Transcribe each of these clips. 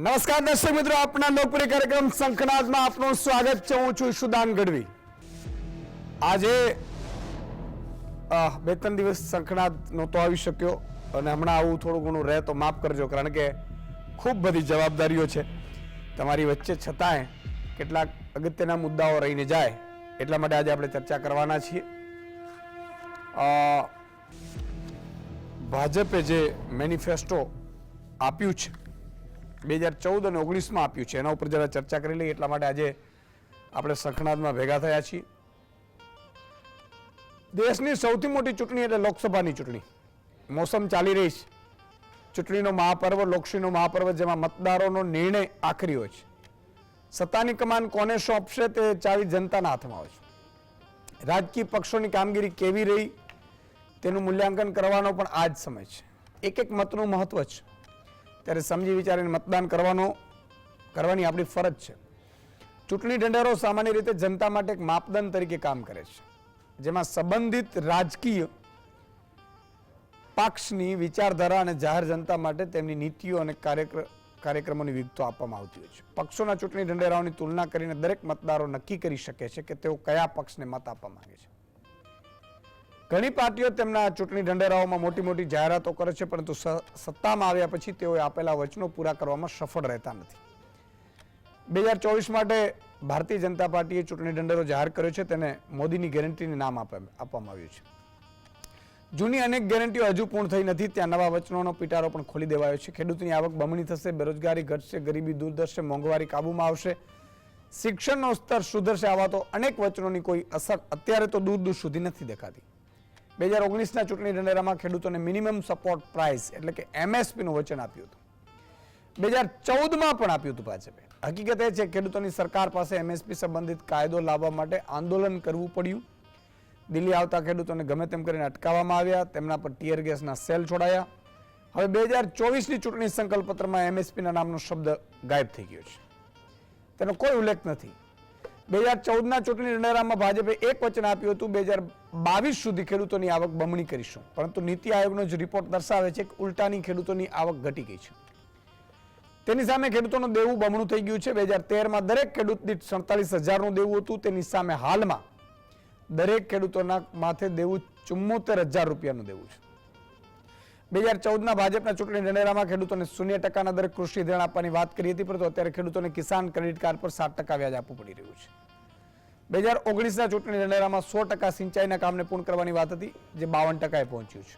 નમસ્કાર દર્શક મિત્રો, આપના લોકપ્રિય કાર્યક્રમ શંખનાદમાં આપનું સ્વાગત છે. હું છું ઈશુદાન ગઢવી. આજે 2-3 દિવસ શંખનાદ નહોતો આવી શક્યો અને હમણાં આવું થોડું ઘણું રહે તો માફ કરજો, કારણ કે ખૂબ બધી જવાબદારીઓ છે તમારી વચ્ચે, છતાંય કેટલાક અગત્યના મુદ્દાઓ રહીને જાય એટલા માટે આજે આપણે ચર્ચા કરવાના છીએ. ભાજપે જે મેનિફેસ્ટો આપ્યું છે 2014 અને 19માં આપ્યું છે, એના ઉપર જરા ચર્ચા કરી લઈએ એટલા માટે આજે આપણે શંખનાદમાં ભેગા થયા છીએ. દેશની સૌથી મોટી ચૂંટણી એટલે લોકસભાની ચૂંટણી. મોસમ ચાલી રહી છે, ચૂંટણીનો મહાપર્વ, લોકશાહીનો મહાપર્વ, જેમાં મતદારોનો નિર્ણય આખરી હોય છે. સત્તાની કમાન કોને સોંપશે તે ચાવી જનતાના હાથમાં હોય છે. રાજકીય પક્ષોની કામગીરી કેવી રહી તેનું મૂલ્યાંકન કરવાનો પણ આ જ સમય છે. એક એક મતનું મહત્વ છે, ત્યારે સમજી વિચારીને મતદાન કરવાની આપણી ફરજ છે. ચૂંટણી ઢંઢેરો સામાન્ય રીતે જનતા માટે એક માપદંડ તરીકે કામ કરે છે, જેમાં સંબંધિત રાજકીય પક્ષની વિચારધારા અને જાહેર જનતા માટે તેમની નીતિઓ અને કાર્યક્રમોની વિગતો આપવામાં આવતી હોય છે. પક્ષોના ચૂંટણી ઢંઢેરાઓની તુલના કરીને દરેક મતદારો નક્કી કરી શકે છે કે તેઓ કયા પક્ષને મત આપવા માંગે છે. ઘણી પાર્ટીઓ તેમના ચૂંટણી ઢંઢેરાઓમાં મોટી મોટી જાહેરાતો કરે છે, પરંતુ સત્તામાં આવ્યા પછી તેઓએ આપેલા વચનો પૂરા કરવામાં સફળ રહેતા નથી. 2024 માટે ભારતીય જનતા પાર્ટીએ ચૂંટણી ઢંઢેરો જાહેર કર્યો છે, તેને મોદીની ગેરંટીને નામ આપવામાં આવ્યું છે. જૂની અનેક ગેરંટીઓ હજુ પૂર્ણ થઈ નથી, ત્યાં નવા વચનોનો પિટારો પણ ખોલી દેવાયો છે. ખેડૂતની આવક બમણી થશે, બેરોજગારી ઘટશે, ગરીબી દૂર થશે, મોંઘવારી કાબૂમાં આવશે, શિક્ષણનો સ્તર સુધરશે. આવા તો અનેક વચનોની કોઈ અસર અત્યારે તો દૂર દૂર સુધી નથી દેખાતી. 2019ના ચૂંટણી ઢંઢેરામાં ખેડૂતોને મિનિમમ સપોર્ટ પ્રાઇસ એટલે કે MSPનું વચન આપ્યું હતું. 2014માં પણ આપ્યું હતું ભાજપે. હકીકત એ છે ખેડૂતોની સરકાર પાસે MSP સંબંધિત કાયદો લાવવા માટે આંદોલન કરવું પડ્યું. દિલ્હી આવતા ખેડૂતોને ગમે તેમ કરીને અટકાવવામાં આવ્યા, તેમના પર ટીયર ગેસના સેલ છોડાયા. હવે 2024ની ચૂંટણી સંકલ્પ પત્રમાં MSPના નામનો શબ્દ ગાયબ થઈ ગયો છે, તેનો કોઈ ઉલ્લેખ નથી. 2014ના ચૂંટણી ઢંઢેરામાં ભાજપે એક વચન આપ્યું હતું, 2022 સુધી ખેડૂતોની આવક બમણી કરીશું, પરંતુ નીતિ આયોગનો જ રિપોર્ટ દર્શાવે છે કે ઉલટાની ખેડૂતોની આવક ઘટી ગઈ છે. તેની સામે ખેડૂતોનું દેવું બમણું થઈ ગયું છે. 2013માં દરેક ખેડૂત દીઠ 47,000નું દેવું હતું, તેની સામે હાલમાં દરેક ખેડૂતોના માથે દેવું 74,000 રૂપિયાનું દેવું છે. 2014ના ભાજપના ચૂંટણી ઢંઢેરામાં ખેડૂતોને 0% દરે કૃષિ ધિરાણ આપવાની વાત કરી હતી, પરંતુ અત્યારે ખેડૂતોને કિસાન ક્રેડિટ કાર્ડ પર 7% વ્યાજ આપવું પડી રહ્યું છે. 2019ના ચૂંટણી ઢંઢેરામાં 100% સિંચાઈના કામને પૂર્ણ કરવાની વાત હતી, જે 52%એ પહોંચ્યું છે.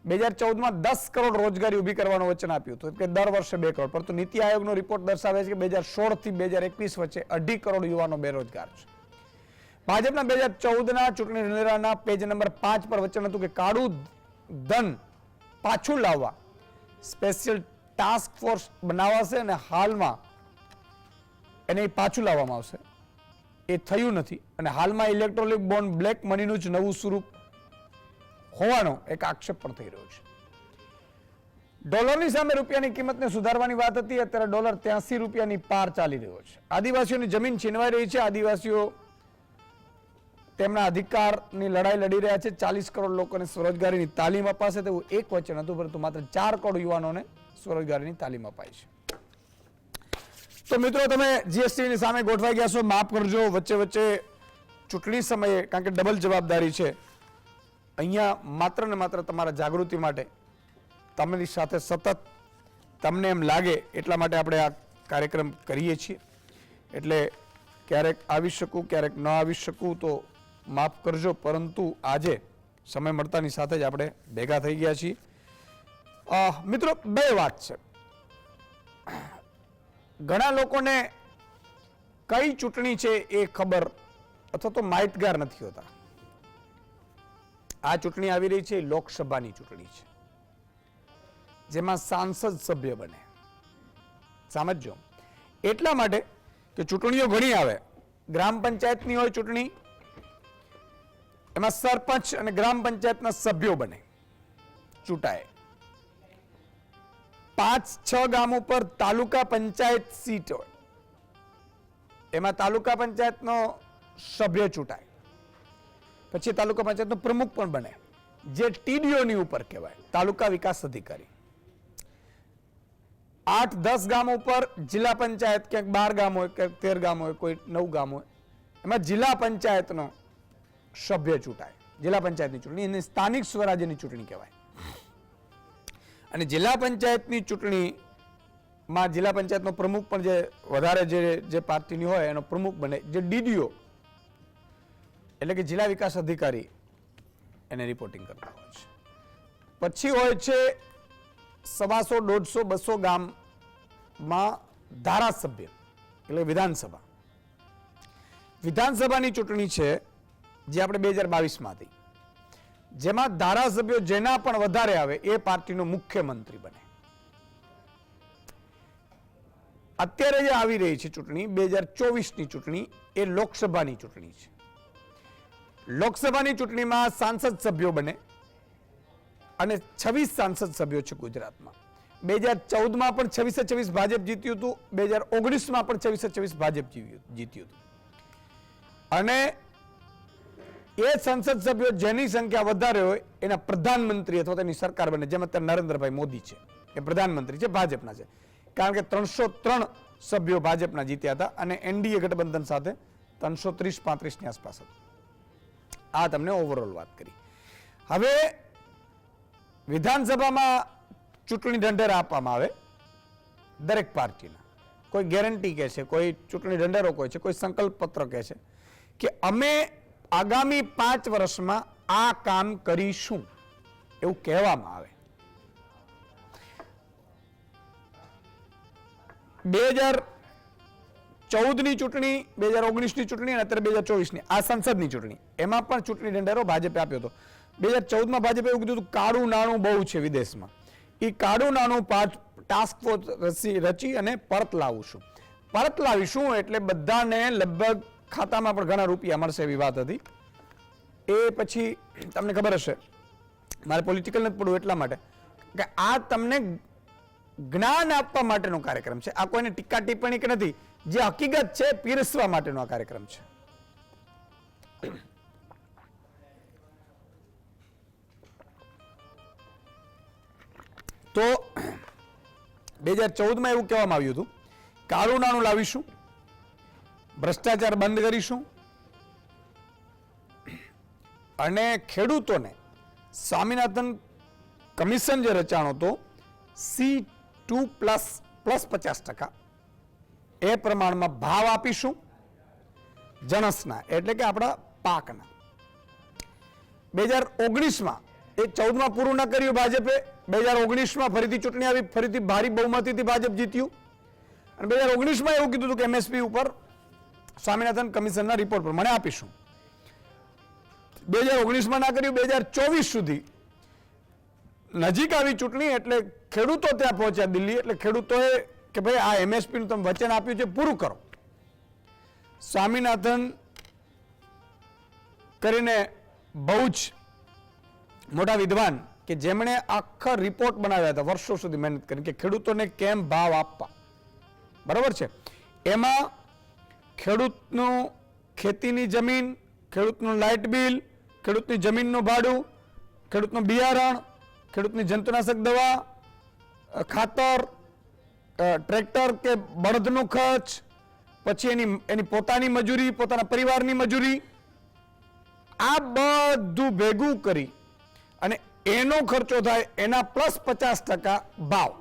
2014માં 10 કરોડ રોજગારી ઊભી કરવાનું વચન આપ્યું હતું, કે દર વર્ષે 2 કરોડ, પરંતુ નીતિ આયોગનો રિપોર્ટ દર્શાવે છે કે 2016 થી 2021 વચ્ચે 2.5 કરોડ યુવાનો બેરોજગાર છે. ભાજપના 2014ના ચૂંટણી ઢંઢેરાના પેજ નંબર 5 પર વચન હતું કે કાળું ધન પાછું લાવવા સ્પેશિયલ ટાસ્ક ફોર્સ બનાવાશે અને હાલમાં એને પાછું લાવવામાં આવશે. એ થયું નથી અને હાલમાં ઇલેક્ટ્રોનિક બોન્ડ બ્લેક મનીનું જ નવું સ્વરૂપ હોવાનો એક આક્ષેપ પણ થઈ રહ્યો છે. ડોલરની સામે રૂપિયાની કિંમતને સુધારવાની વાત હતી, અત્યારે ડોલર 83 રૂપિયાની પાર ચાલી રહ્યો છે. આદિવાસીઓની જમીન છીનવાઈ રહી છે, આદિવાસીઓ તેમના અધિકારની લડાઈ લડી રહ્યા છે. 40 કરોડ લોકોને સ્વરોજગારીની તાલીમ અપાશે તેવું એક વચન હતું, પરંતુ માત્ર 4 કરોડ યુવાનોને સ્વરોજગારીની તાલીમ અપાય છે. તો મિત્રો, તમે GSTની સામે ગોઠવાઈ ગયા છો, માફ કરજો. વચ્ચે વચ્ચે ચૂંટણી સમયે, કારણ કે ડબલ જવાબદારી છે, અહીંયા માત્ર ને માત્ર તમારા જાગૃતિ માટે, તમારી સાથે સતત તમને એમ લાગે એટલા માટે આપણે આ કાર્યક્રમ કરીએ છીએ. એટલે ક્યારેક આવી શકું, ક્યારેક ન આવી શકું તો માફ કરજો, પરંતુ આજે સમય મળતાની સાથે જ આપણે ભેગા થઈ ગયા છીએ. મિત્રો, બે વાત છે. ઘણા લોકોને કઈ ચૂંટણી છે એ ખબર અથવા તો માહિતગાર નથી હોતા. આ ચૂંટણી આવી રહી છે, લોકસભાની ચૂંટણી છે, જેમાં સાંસદ સભ્ય બને. સમજો, એટલા માટે કે ચૂંટણીઓ ઘણી આવે. ગ્રામ પંચાયતની હોય ચૂંટણી, એમાં સરપંચ અને ગ્રામ પંચાયતના સભ્યો બને, ચૂંટાય. 5-6 ગામો પર તાલુકા પંચાયત સીટ હોય, એમાં તાલુકા પંચાયતનો સભ્ય ચૂંટાય, પછી તાલુકા પંચાયતનો પ્રમુખ પણ બને, જે TDOની ઉપર કહેવાય, તાલુકા વિકાસ અધિકારી. 8-10 ગામો ઉપર જિલ્લા પંચાયત, ક્યાંક 12 ગામ હોય, ક્યાંક 13 ગામ હોય, કોઈ 9 ગામ હોય, એમાં જિલ્લા પંચાયતનો સભ્ય ચૂંટાય. જિલ્લા પંચાયતની ચૂંટણી એને સ્થાનિક સ્વરાજ્યની ચૂંટણી કહેવાય. અને જિલ્લા પંચાયતની ચૂંટણીમાં જિલ્લા પંચાયતનો પ્રમુખ પણ જે વધારે જે પાર્ટીની હોય એનો પ્રમુખ બને, જે ડીડીઓ એટલે કે જિલ્લા વિકાસ અધિકારી એને રિપોર્ટિંગ કરતા હોય છે. પછી હોય છે 125, 150, 200 ગામમાં ધારાસભ્ય એટલે વિધાનસભા. વિધાનસભાની ચૂંટણી છે જે આપણે 2022માં હતી, જેમાં ધારાસભ્યો જેના પણ વધારે આવે એ પાર્ટીનો મુખ્યમંત્રી બને. અત્યારે જે આવી રહી છે ચૂંટણી 2024ની ચૂંટણી એ લોકસભાની ચૂંટણી છે. લોકસભાની ચૂંટણીમાં સાંસદ સભ્યો બને અને 26 સાંસદ સભ્યો છે ગુજરાતમાં. 2014માં પણ 26-26 ભાજપ જીત્યું હતું, 2019માં પણ 26-26 ભાજપ જીત્યું હતું. અને એ સંસદ સભ્યો જેની સંખ્યા વધારે હોય એના પ્રધાનમંત્રી અથવા તેની સરકાર બને. જેમ અત્યારે નરેન્દ્રભાઈ મોદી છે એ પ્રધાનમંત્રી છે, ભાજપના છે, કારણ કે 303 સભ્યો ભાજપના જીત્યા હતા અને એનડીએ ગઠબંધન સાથે 330-35ની આસપાસ હતું. આ તમને ઓવરઓલ વાત કરી. હવે વિધાનસભામાં ચૂંટણી ઢંઢેરા આપવામાં આવે દરેક પાર્ટીના. કોઈ ગેરંટી કહે છે, કોઈ ચૂંટણી ઢંઢેરો કહે છે, કોઈ સંકલ્પ પત્ર કહે છે કે અમે આગામી 5 વર્ષમાં આ કામ કરીશું એવું કહેવામાં આવે. 2014ની ચૂંટણી, 2019ની ચૂંટણી અને અત્યારે 2024ની આ સંસદની ચૂંટણી, એમાં પણ ચૂંટણી ઢંઢેરો ભાજપે આપ્યો હતો. 2014માં ભાજપે એવું કીધું હતું કાળું નાણું બહુ છે વિદેશમાં, એ કાળું નાણું ટાસ્ક ફોર્સ રચી અને પરત લાવીશું. પરત લાવીશું એટલે બધાને લગભગ ખાતામાં પણ ઘણા રૂપિયા મળશે એવી વાત હતી. એ પછી તમને ખબર હશે, મારે પોલિટિકલ નથી પડવું એટલા માટે કે આ તમને જ્ઞાન આપવા માટેનો કાર્યક્રમ છે. આ કોઈને ટીકા ટિપ્પણી કે નથી, જે હકીકત છે પીરસવા માટેનો આ કાર્યક્રમ છે. તો 2014માં એવું કહેવામાં આવ્યું હતું કાળું નાણું લાવીશું, ભ્રષ્ટાચાર બંધ કરીશું અને ખેડૂતોને સ્વામિનાથન કમિશન જે રચાણો હતો C2+ +50% એ પ્રમાણમાં ભાવ આપીશું જણસના એટલે કે આપણા પાકના. 2019માં એ 14માં પૂરું ન કર્યું ભાજપે. 2019માં ફરીથી ચૂંટણી આવી, ફરીથી ભારી બહુમતીથી ભાજપ જીત્યું અને 2019માં એવું કીધું હતું કે MSP ઉપર સ્વામિનાથન કમિશનના રિપોર્ટ પ્રમાણે આપીશું. 2019માં ના કર્યું. 2024 સુધી નજીક આવી ચૂંટણી એટલે ખેડૂતો ત્યાં પહોંચ્યા દિલ્હી, એટલે ખેડૂતોએ કે ભાઈ આ MSP નું તમે વચન આપ્યું છે પૂરું કરો. સ્વામિનાથન કરીને બહુ જ મોટા વિદ્વાન કે જેમણે આખા રિપોર્ટ બનાવ્યા હતા વર્ષો સુધી મહેનત કરી કે ખેડૂતોને કેમ ભાવ આપવા, બરાબર છે. એમાં ખેડૂતનું ખેતીની જમીન, ખેડૂતનું લાઇટ બિલ, ખેડૂતની જમીનનું ભાડું, ખેડૂતનું બિયારણ, ખેડૂતની જંતુનાશક દવા, ખાતર, ટ્રેક્ટર કે બળદનો ખર્ચ, પછી એની પોતાની મજૂરી, પોતાના પરિવારની મજૂરી, આ બધું ભેગું કરી અને એનો ખર્ચો થાય એના +50% ભાવ,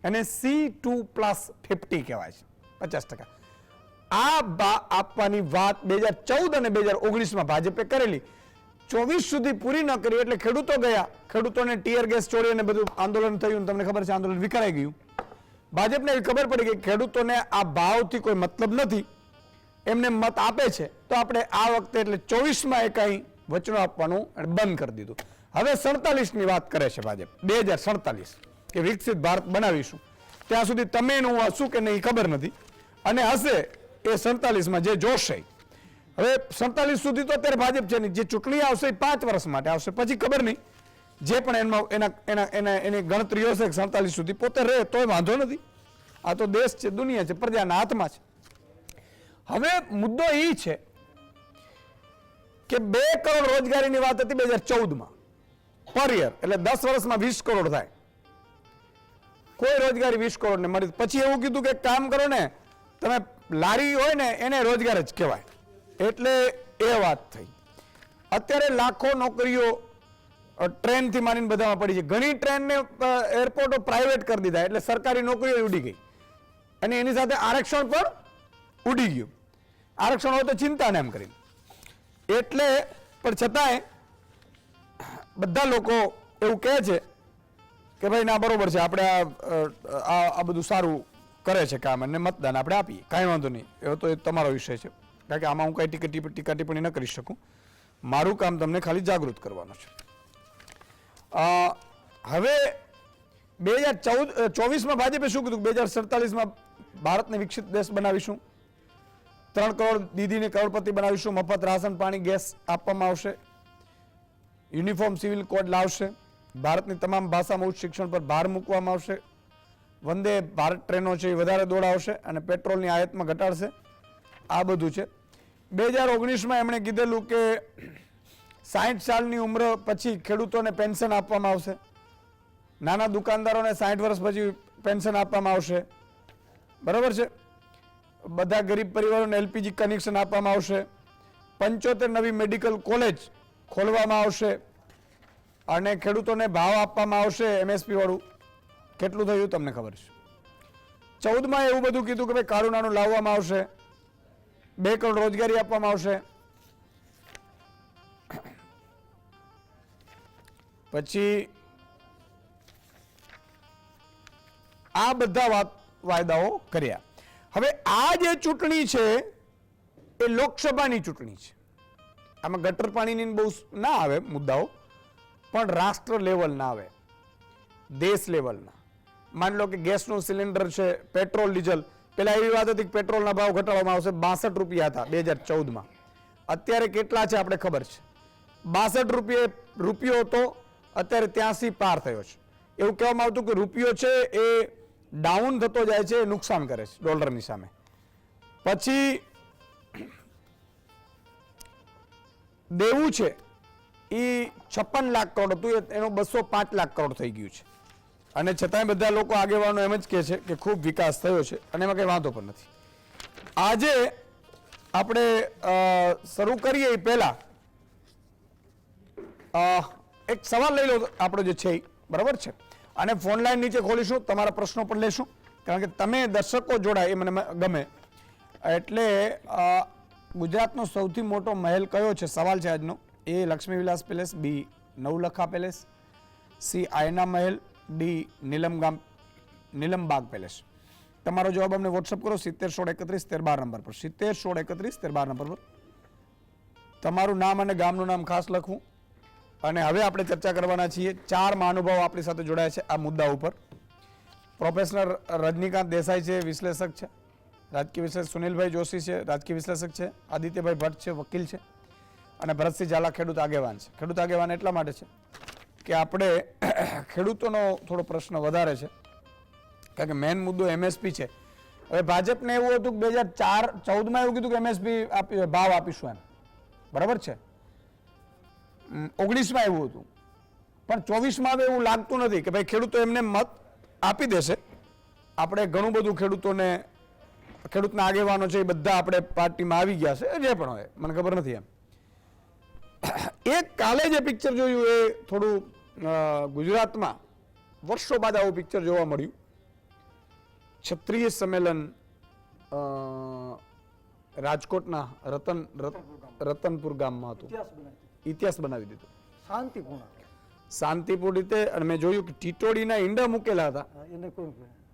એને C2+50 કહેવાય છે, 50%. આ આપવાની વાત 2014 અને 2019માં ભાજપે કરેલી. 24 સુધી પૂરી ન કરી એટલે ખેડૂતો ગયા, ખેડૂતોને ટીયર ગેસ છોડી અને બધું આંદોલન થયું. તમને ખબર છે આંદોલન વિખરાઈ ગયું. ભાજપને એવી ખબર પડી કે ખેડૂતોને આ ભાવથી કોઈ મતલબ નથી, એમને મત આપે છે તો આપણે આ વખતે એટલે 24માં એ કઈ વચનો આપવાનું બંધ કરી દીધું. હવે 47ની વાત કરે છે ભાજપ. 2047 કે વિકસિત ભારત બનાવીશું. ત્યાં સુધી તમે હું હશું કે નહીં ખબર નથી, અને હશે એ 47માં જે જોશે. હવે 47 સુધી તો અત્યારે ભાજપ છે, જે ચૂંટણી આવશે એ 5 વર્ષ માટે આવશે, પછી ખબર નહીં જે પણ એની ગણતરીઓ હશે 47 સુધી પોતે રહે તોય વાંધો નથી. આ તો દેશ છે, દુનિયા છે, પ્રજાના હાથમાં છે. હવે મુદ્દો એ છે કે 2 કરોડ રોજગારીની વાત હતી 2014માં પર યર, એટલે 10 વર્ષમાં 20 કરોડ થાય. કોઈ રોજગારી 20 કરોડ ને મળી. પછી એવું કીધું કે કામ કરો ને, તમે લારી હોય ને એને રોજગાર જ કહેવાય. એટલે એ વાત થઈ. અત્યારે લાખો નોકરીઓ ટ્રેનથી મારીને બધામાં પડી છે. ઘણી ટ્રેનને એરપોર્ટો પ્રાઇવેટ કરી દીધા, એટલે સરકારી નોકરીઓ ઉડી ગઈ અને એની સાથે આરક્ષણ પણ ઉડી ગયું. આરક્ષણ હોય તો ચિંતા ને એમ કરીને. એટલે પણ છતાંય બધા લોકો એવું કહે છે કે ભાઈ ના બરોબર છે, આપણે આ બધું સારું કરે છે કામ, અને મતદાન આપણે આપીએ, કાંઈ વાંધો નહીં. એવો તો એ તમારો વિષય છે, કારણ કે આમાં હું કઈ ટીકા ટિપ્પણી ન કરી શકું. મારું કામ તમને ખાલી જાગૃત કરવાનું છે. હવે 2024માં ભાજપે શું કીધું? 2047માં ભારતને વિકસિત દેશ બનાવીશું, 3 કરોડ દીદીને કરોડપતિ બનાવીશું, મફત રાશન પાણી ગેસ આપવામાં આવશે, યુનિફોર્મ સિવિલ કોડ લાવશે, ભારતની તમામ ભાષામાં ઉચ્ચ શિક્ષણ પર ભાર મૂકવામાં આવશે, વંદે ભારત ટ્રેનો છે એ વધારે દોડાવશે અને પેટ્રોલની આયાતમાં ઘટાડશે. આ બધું છે. 2019માં એમણે કીધેલું કે 60 સાલની ઉંમર પછી ખેડૂતોને પેન્શન આપવામાં આવશે, નાના દુકાનદારોને 60 વર્ષ પછી પેન્શન આપવામાં આવશે, બરાબર છે. બધા ગરીબ પરિવારોને LPG કનેક્શન આપવામાં આવશે, 75 નવી મેડિકલ કોલેજ ખોલવામાં આવશે અને ખેડૂતોને ભાવ આપવામાં આવશે MSP વાળું. કેટલું થયું તમને ખબર છે. 14માં એવું બધું કીધું કે ભાઈ કાળું નાણું લાવવામાં આવશે, 2 કરોડ રોજગારી આપવામાં આવશે. પછી આ બધા વાયદાઓ કર્યા. હવે આ જે ચૂંટણી છે એ લોકસભાની ચૂંટણી છે. આમાં ગટર પાણીની બહુ ના આવે મુદ્દાઓ, પણ રાષ્ટ્ર લેવલના આવે, દેશ લેવલના. માની લો કે ગેસનું સિલિન્ડર છે, પેટ્રોલ ડીઝલ. પેલા એવી વાત હતી કે પેટ્રોલના ભાવ ઘટાડવામાં આવશે, 62 રૂપિયા હતા 2014માં. અત્યારે કેટલા છે આપણે ખબર છે. 62 રૂપિયો તો અત્યારે 83 પાર થયો છે. એવું કહેવામાં આવતું કે રૂપિયો છે એ ડાઉન થતો જાય છે, એ નુકસાન કરે છે ડોલરની સામે. પછી દેવું છે એ 56 લાખ કરોડ હતું, એનો 205 લાખ કરોડ થઈ ગયું છે. અને છતાંય બધા લોકો આગેવાનો એમ જ કહે છે કે ખૂબ વિકાસ થયો છે અને એમાં કંઈ વાંધો પણ નથી. આજે આપણે શરૂ કરીએ એ પહેલા એક સવાલ લઈ લો આપણો જે છે, બરાબર છે. અને ફોન લાઈન નીચે ખોલીશું, તમારા પ્રશ્નો પણ લેશું, કારણ કે તમે દર્શકો જોડાય એ મને ગમે. એટલે ગુજરાતનો સૌથી મોટો મહેલ કયો છે સવાલ છે આજનો. A Lakshmi Vilas palace, B Navlakha palace, C Aina Mahal, D Nilambag palace. તમારો જવાબ અમને વોટ્સઅપ કરો 7016311312 નંબર પર, 7016311312 નંબર પર. તમારું નામ અને ગામનું નામ ખાસ લખવું. અને હવે આપણે ચર્ચા કરવાના છીએ. 4 મહાનુભાવો આપણી સાથે જોડાયા છે આ મુદ્દા ઉપર. પ્રોફેસર રજનીકાંત દેસાઈ છે, વિશ્લેષક છે. રાજકીય વિશ્લેષક સુનિલભાઈ જોશી છે, રાજકીય વિશ્લેષક છે. આદિત્યભાઈ ભટ્ટ છે, વકીલ છે. અને ભરતસિંહ ઝાલા ખેડૂત આગેવાન છે. ખેડૂત આગેવાન એટલા માટે છે કે આપણે ખેડૂતોનો થોડો પ્રશ્ન વધારે છે, કારણ કે મેઇન મુદ્દો MSP છે. હવે ભાજપને એવું હતું કે 2014માં એવું કીધું કે MSP ભાવ આપીશું એમ, બરાબર છે. 19માં એવું હતું, પણ 24માં એવું લાગતું નથી કે ભાઈ ખેડૂતો એમને મત આપી દેશે. આપણે ઘણું બધું ખેડૂતના આગેવાનો છે એ બધા આપણે પાર્ટીમાં આવી ગયા છે, જે પણ હોય મને ખબર નથી. એમ એક કાલે જે પિક્ચર જોયું એ થોડું ગુજરાતમાં વર્ષો બાદ આવું પિક્ચર જોવા મળ્યું. ક્ષત્રિય સંમેલન રાજકોટના રતનપુર ગામમાં હતું. ઇતિહાસ બનાવી દીધો શાંતિપૂર્ણ રીતે. અને મેં જોયું કે ટીટોડીના ઈંડા મૂકેલા હતા,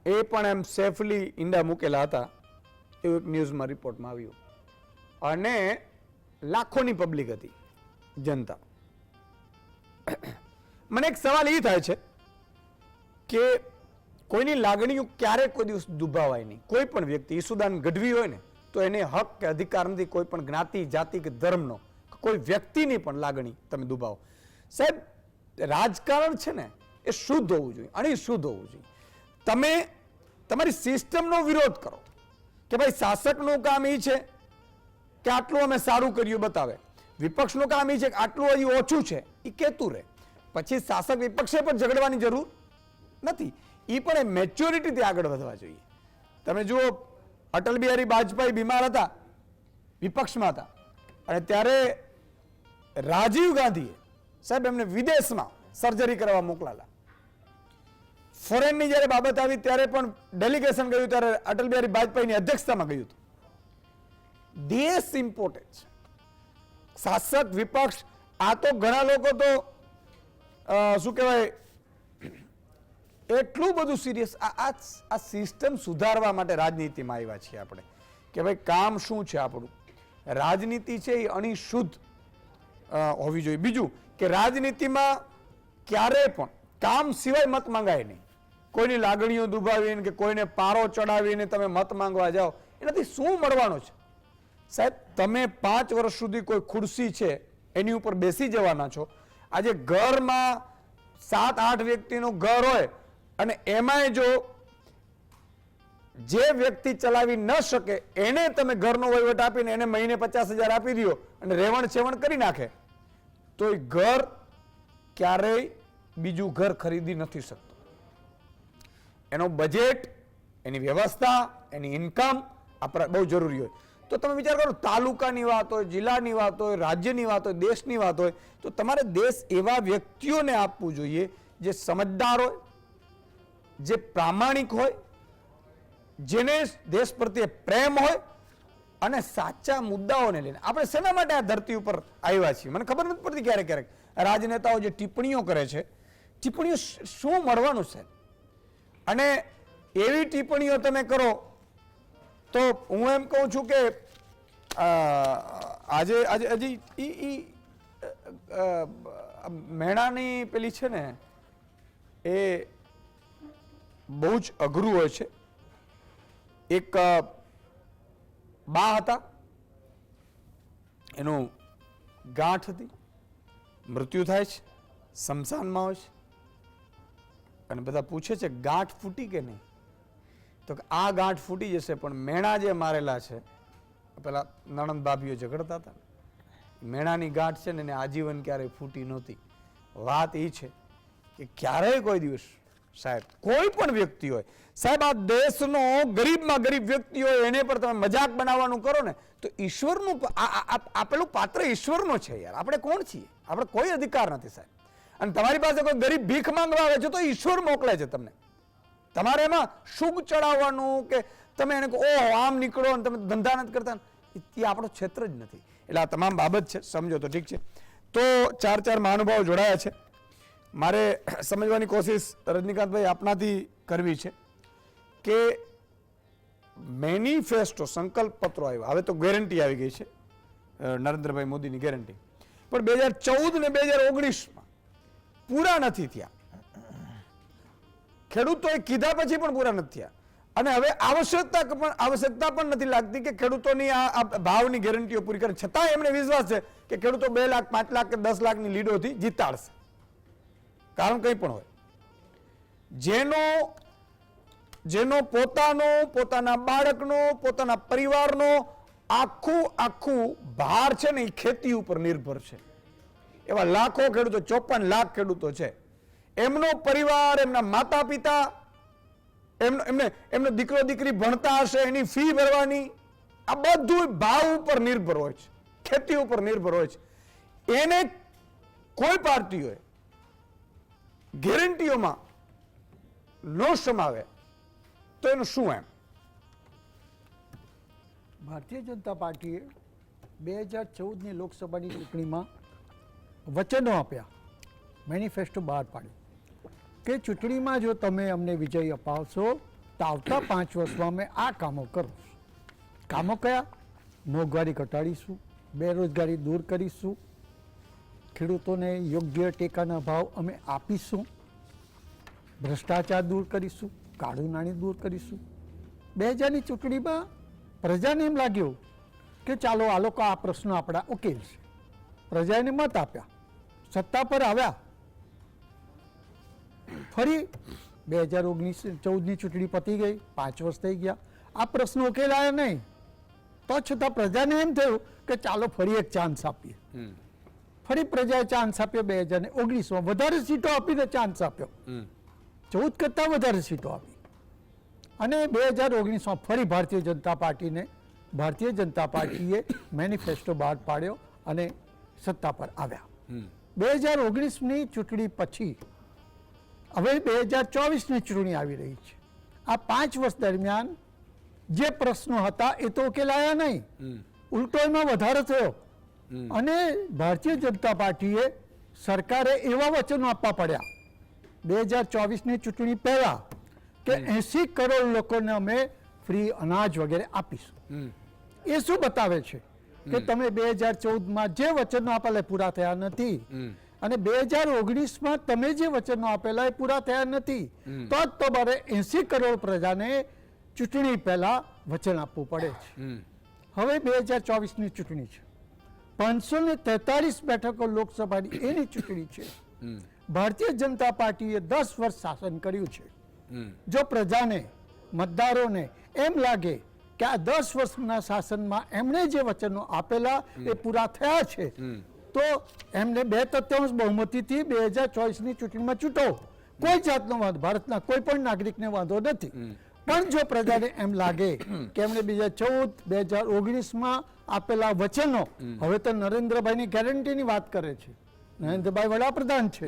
એ પણ એમ સેફલી ઈંડા મૂકેલા હતા, એવું એક ન્યૂઝમાં રિપોર્ટમાં આવ્યું. અને લાખોની પબ્લિક હતી, જનતા. મને એક સવાલ એ થાય છે કે કોઈની લાગણીઓ ક્યારે કોઈ દિવસ દુભાવાય નહીં. કોઈ પણ વ્યક્તિ ઈસુદાન ગઢવી હોય ને તો એને હક કે અધિકાર નથી કોઈ પણ જ્ઞાતિ, જાતિ કે ધર્મનો, કોઈ વ્યક્તિની પણ લાગણી તમે દુભાવો. સાહેબ, રાજકારણ છે ને એ શુદ્ધ હોવું જોઈએ, અને શુદ્ધ હોવું જોઈએ. તમે તમારી સિસ્ટમનો વિરોધ કરો કે ભાઈ શાસકનું કામ એ છે કે આટલું અમે સારું કર્યું બતાવે, વિપક્ષનું કામ એ છે કે આટલું હજી ઓછું છે એ કહેતું રહે. પછી શાસક વિપક્ષે પણ ઝઘડવાની જરૂર નથી. એ પણ એ મેચ્યોરિટીથી આગળ વધવા જોઈએ. તમે જુઓ, અટલ બિહારી વાજપેયી બીમાર હતા, વિપક્ષમાં હતા, અને ત્યારે રાજીવ ગાંધીએ સાહેબ એમને વિદેશમાં સર્જરી કરવા મોકલાલા. ફોરેનની જ્યારે બાબત આવી ત્યારે પણ ડેલિગેશન ગયું, ત્યારે અટલ બિહારી વાજપેયીની અધ્યક્ષતામાં ગયું હતું. દેશ ઇમ્પોર્ટન્ટ છે. શાસક વિપક્ષ, આ તો ઘણા લોકો તો શું કહેવાય, એટલું બધું સિરિયસ. આ સિસ્ટમ સુધારવા માટે રાજનીતિમાં આવ્યા છીએ આપણે, કે ભાઈ કામ શું છે આપણું. રાજનીતિ છે એ અણિશુદ્ધ હોવી જોઈએ. બીજું કે રાજનીતિમાં ક્યારેય પણ કામ સિવાય મત માંગાય નહીં. કોઈની લાગણીઓ દુભાવીને કે કોઈને પારો ચડાવીને તમે મત માંગવા જાઓ, એનાથી શું મળવાનું છે સાહેબ? તમે 5 વર્ષ સુધી કોઈ ખુરશી છે એની ઉપર બેસી જવાના છો. આજે ઘરમાં 7-8 વ્યક્તિનું ઘર હોય અને એમાંય જો જે વ્યક્તિ ચલાવી ન શકે એને તમે ઘરનો વહીવટ આપીને એને મહિને 50,000 આપી દો અને રેવણ સેવણ કરી નાખે, તો એ ઘર ક્યારેય બીજું ઘર ખરીદી નથી શકતું. એનો બજેટ, એની વ્યવસ્થા, એની ઇન્કમ આપણે બહુ જરૂરી હોય. તો તમે વિચાર કરો, તાલુકાની વાત હોય, જિલ્લાની વાત હોય, રાજ્યની વાત હોય, દેશની વાત હોય, તો તમારે દેશ એવા વ્યક્તિઓને આપવું જોઈએ જે સમજદાર હોય, જે પ્રામાણિક હોય, જેને દેશ પ્રત્યે પ્રેમ હોય અને સાચા મુદ્દાઓને લઈને. આપણે શેના માટે આ ધરતી ઉપર આવ્યા છીએ મને ખબર નથી પડતી. ક્યારેક ક્યારેક રાજનેતાઓ જે ટિપ્પણીઓ કરે છે, ટિપ્પણીઓ શું મળવાનું છે? અને એવી ટિપ્પણીઓ તમે કરો તો હું એમ કહું છું કે આજે હજી મેણાની પેલી છે ને, એ બહુ જ અઘરું હોય છે. એક બા હતા, એનું ગાંઠ હતી, મૃત્યુ થાય છે, સ્મશાનમાં હોય છે, અને બધા પૂછે છે ગાંઠ ફૂટી કે નહીં? તો આ ગાંઠ ફૂટી જશે, પણ મેણા જે મારેલા છે, પેલા નણંદ ભાભીઓ ઝઘડતા હતા, મેણાની ગાંઠ છે ને એને આજીવન ક્યારેય ફૂટી નહોતી. વાત એ છે કે ક્યારેય કોઈ દિવસ સાહેબ કોઈ પણ વ્યક્તિ હોય, સાહેબ આ દેશનો ગરીબમાં ગરીબ વ્યક્તિ હોય એને પણ તમે મજાક બનાવવાનું કરો ને તો ઈશ્વરનું આપેલું પાત્ર ઈશ્વરનો છે યાર. આપણે કોણ છીએ? આપણે કોઈ અધિકાર નથી સાહેબ. અને તમારી પાસે કોઈ ગરીબ ભીખ માંગવા આવે છે તો ઈશ્વર મોકલે છે તમને. તમારે એમાં શુભ ચડાવવાનું કે તમે એને ઓહો આમ નીકળો અને તમે ધંધા નથી કરતા, એ આપણો ક્ષેત્ર જ નથી. એટલે આ તમામ બાબત છે, સમજો તો ઠીક છે. તો 4 મહાનુભાવો જોડાયા છે. મારે સમજવાની કોશિશ રજનીકાંતભાઈ આપનાથી કરવી છે કે મેનિફેસ્ટો, સંકલ્પ પત્રો આવ્યા, હવે તો ગેરંટી આવી ગઈ છે નરેન્દ્રભાઈ મોદીની ગેરંટી, પણ 2014 ને 2019માં પૂરા નથી થયા. ખેડૂતોએ કીધા પછી પણ પૂરા નથી થયા. અને હવે આવશ્યકતા પણ નથી લાગતી કે ખેડૂતોની આ ભાવની ગેરંટીઓ પૂરી કરે. છતાં એમને વિશ્વાસ છે કે ખેડૂતો 2 લાખ, 5 લાખ કે 10 લાખની લીડોથી જીતાડશે. કારણ કંઈ પણ હોય, જેનો પોતાના બાળકનો, પોતાના પરિવારનો આખું ભાર છે ને એ ખેતી ઉપર નિર્ભર છે. એવા લાખો ખેડૂતો, 54 લાખ ખેડૂતો છે. એમનો પરિવાર, એમના માતા પિતા, એમનો દીકરો દીકરી ભણતા હશે, એની ફી ભરવાની, આ બધું ભાવ ઉપર નિર્ભર હોય છે, ખેતી ઉપર નિર્ભર હોય છે. એને કોઈ પાર્ટીઓએ ગેરંટીઓમાં ન સમાવે તો એનું શું? એમ ભારતીય જનતા પાર્ટીએ 2014ની લોકસભાની ચૂંટણીમાં વચનો આપ્યા, મેનિફેસ્ટો બહાર પાડ્યું કે ચૂંટણીમાં જો તમે અમને વિજય અપાવશો તો આવતા 5 વર્ષમાં અમે આ કામો કરશું. કામો કયા? મોંઘવારી ઘટાડીશું, બેરોજગારી દૂર કરીશું, ખેડૂતોને યોગ્ય ટેકાના ભાવ અમે આપીશું, ભ્રષ્ટાચાર દૂર કરીશું, કાળું નાણું દૂર કરીશું. 2000ની ચૂંટણીમાં પ્રજાને એમ લાગ્યું કે ચાલો આ લોકો આ પ્રશ્નો આપણા ઉકેલશે. પ્રજાને મત આપ્યા, સત્તા પર આવ્યા. ફરી 2014ની ચૂંટણી પતી ગઈ, 5 વર્ષ થઈ ગયા, આ પ્રશ્નો ઉકેલાયા નહીં. તો છતાં પ્રજાને એમ થયું કે ચાલો ફરી એક ચાન્સ આપીએ. ફરી પ્રજાએ ચાન્સ આપ્યો 2019માં, વધારે સીટો આપીને ચાન્સ આપ્યો. 14 કરતાં વધારે સીટો આપી અને 2019માં ફરી ભારતીય જનતા પાર્ટીએ મેનિફેસ્ટો બહાર પાડ્યો અને સત્તા પર આવ્યા. 2019ની ચૂંટણી પછી હવે 2024ની ચૂંટણી આવી રહી છે. આ 5 વર્ષ દરમિયાન જે પ્રશ્નો હતા એ તો ઉકેલાયા નહીં, ઉલટો એમાં વધારો થયો અને ભારતીય જનતા પાર્ટીએ સરકારે એવા વચનો આપવા પડ્યા 2024ની ચૂંટણી પહેલા કે 80 કરોડ લોકોને અમે ફ્રી અનાજ વગેરે આપીશું. એ શું બતાવે છે કે તમે 2014માં જે વચનો આપેલા પૂરા થયા નથી અને 2019માં તમે જે વચનો આપેલા એ પૂરા થયા નથી, તો જ તમારે 80 કરોડ પ્રજાને ચૂંટણી પહેલા વચન આપવું પડે છે. હવે 2024ની ચૂંટણી છે, 543 બેઠકો લોકસભાની એની ચૂંટણી છે. ભારતીય જનતા પાર્ટીએ 10 વર્ષ શાસન કર્યું છે. જો પ્રજાને મતદારોને એમ લાગે કે આ 10 વર્ષના શાસનમાં એમણે જે વચનો આપેલા એ પૂરા થયા છે તો એમને 2/3 બહુમતીથી 2024ની ચૂંટણીમાં ચૂંટો. કોઈ જાતનો વાંધો ભારતના કોઈ પણ નાગરિકને વાંધો નથી. પણ જો પ્રજાને એમ લાગે કે એમણે 2014-2019માં આપેલા વચનો, હવે તો નરેન્દ્રભાઈની ગેરંટીની વાત કરે છે, નરેન્દ્રભાઈ વડાપ્રધાન છે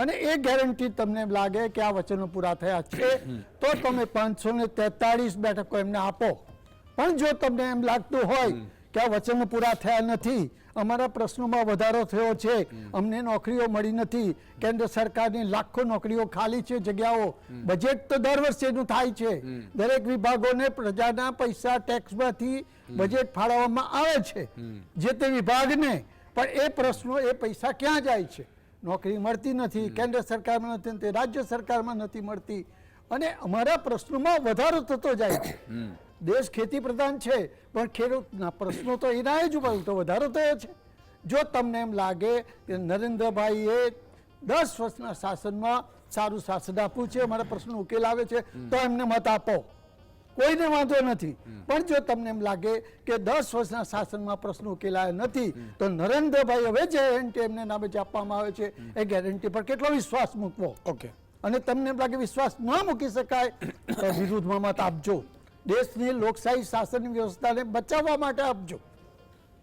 અને એ ગેરંટી તમને એમ લાગે કે આ વચનો પૂરા થયા છે તો તમે 543 બેઠકો એમને આપો. પણ જો તમને એમ લાગતું હોય કે આ વચનો પૂરા થયા નથી, અમારા પ્રશ્નોમાં વધારો થયો છે, અમને નોકરીઓ મળી નથી, કેન્દ્ર સરકારની લાખો નોકરીઓ ખાલી છે, જગ્યાઓ, બજેટ તો દર વર્ષેનું થાય છે, દરેક વિભાગોને પ્રજાના પૈસા ટેક્સમાંથી બજેટ ફાળવવામાં આવે છે જે તે વિભાગને, પણ એ પ્રશ્નો એ પૈસા ક્યાં જાય છે? નોકરી મળતી નથી, કેન્દ્ર સરકારમાં નથી મળતી, રાજ્ય સરકારમાં નથી મળતી અને અમારા પ્રશ્નોમાં વધારો થતો જાય છે. દેશ ખેતી પ્રધાન છે પણ ખેડૂતના પ્રશ્નો તો એના જ ઉપર તો વધારો થયો છે. જો તમને એમ લાગે કે નરેન્દ્રભાઈએ 10 વર્ષના શાસનમાં સારું શાસન આપ્યું છે, અમારા પ્રશ્નો ઉકેલ આવે છે તો એમને મત આપો, કોઈને વાંધો નથી. પણ જો તમને એમ લાગે કે 10 વર્ષના શાસનમાં પ્રશ્નો ઉકેલાયા નથી તો નરેન્દ્રભાઈ હવે જે ગેરંટી એમને નામે જે આપવામાં આવે છે એ ગેરંટી પર કેટલો વિશ્વાસ મૂકવો. ઓકે. અને તમને એમ લાગે વિશ્વાસ ન મૂકી શકાય તો વિરુદ્ધમાં મત આપજો. દેશની લોકશાહી શાસન વ્યવસ્થાને બચાવવા માટે આપજો.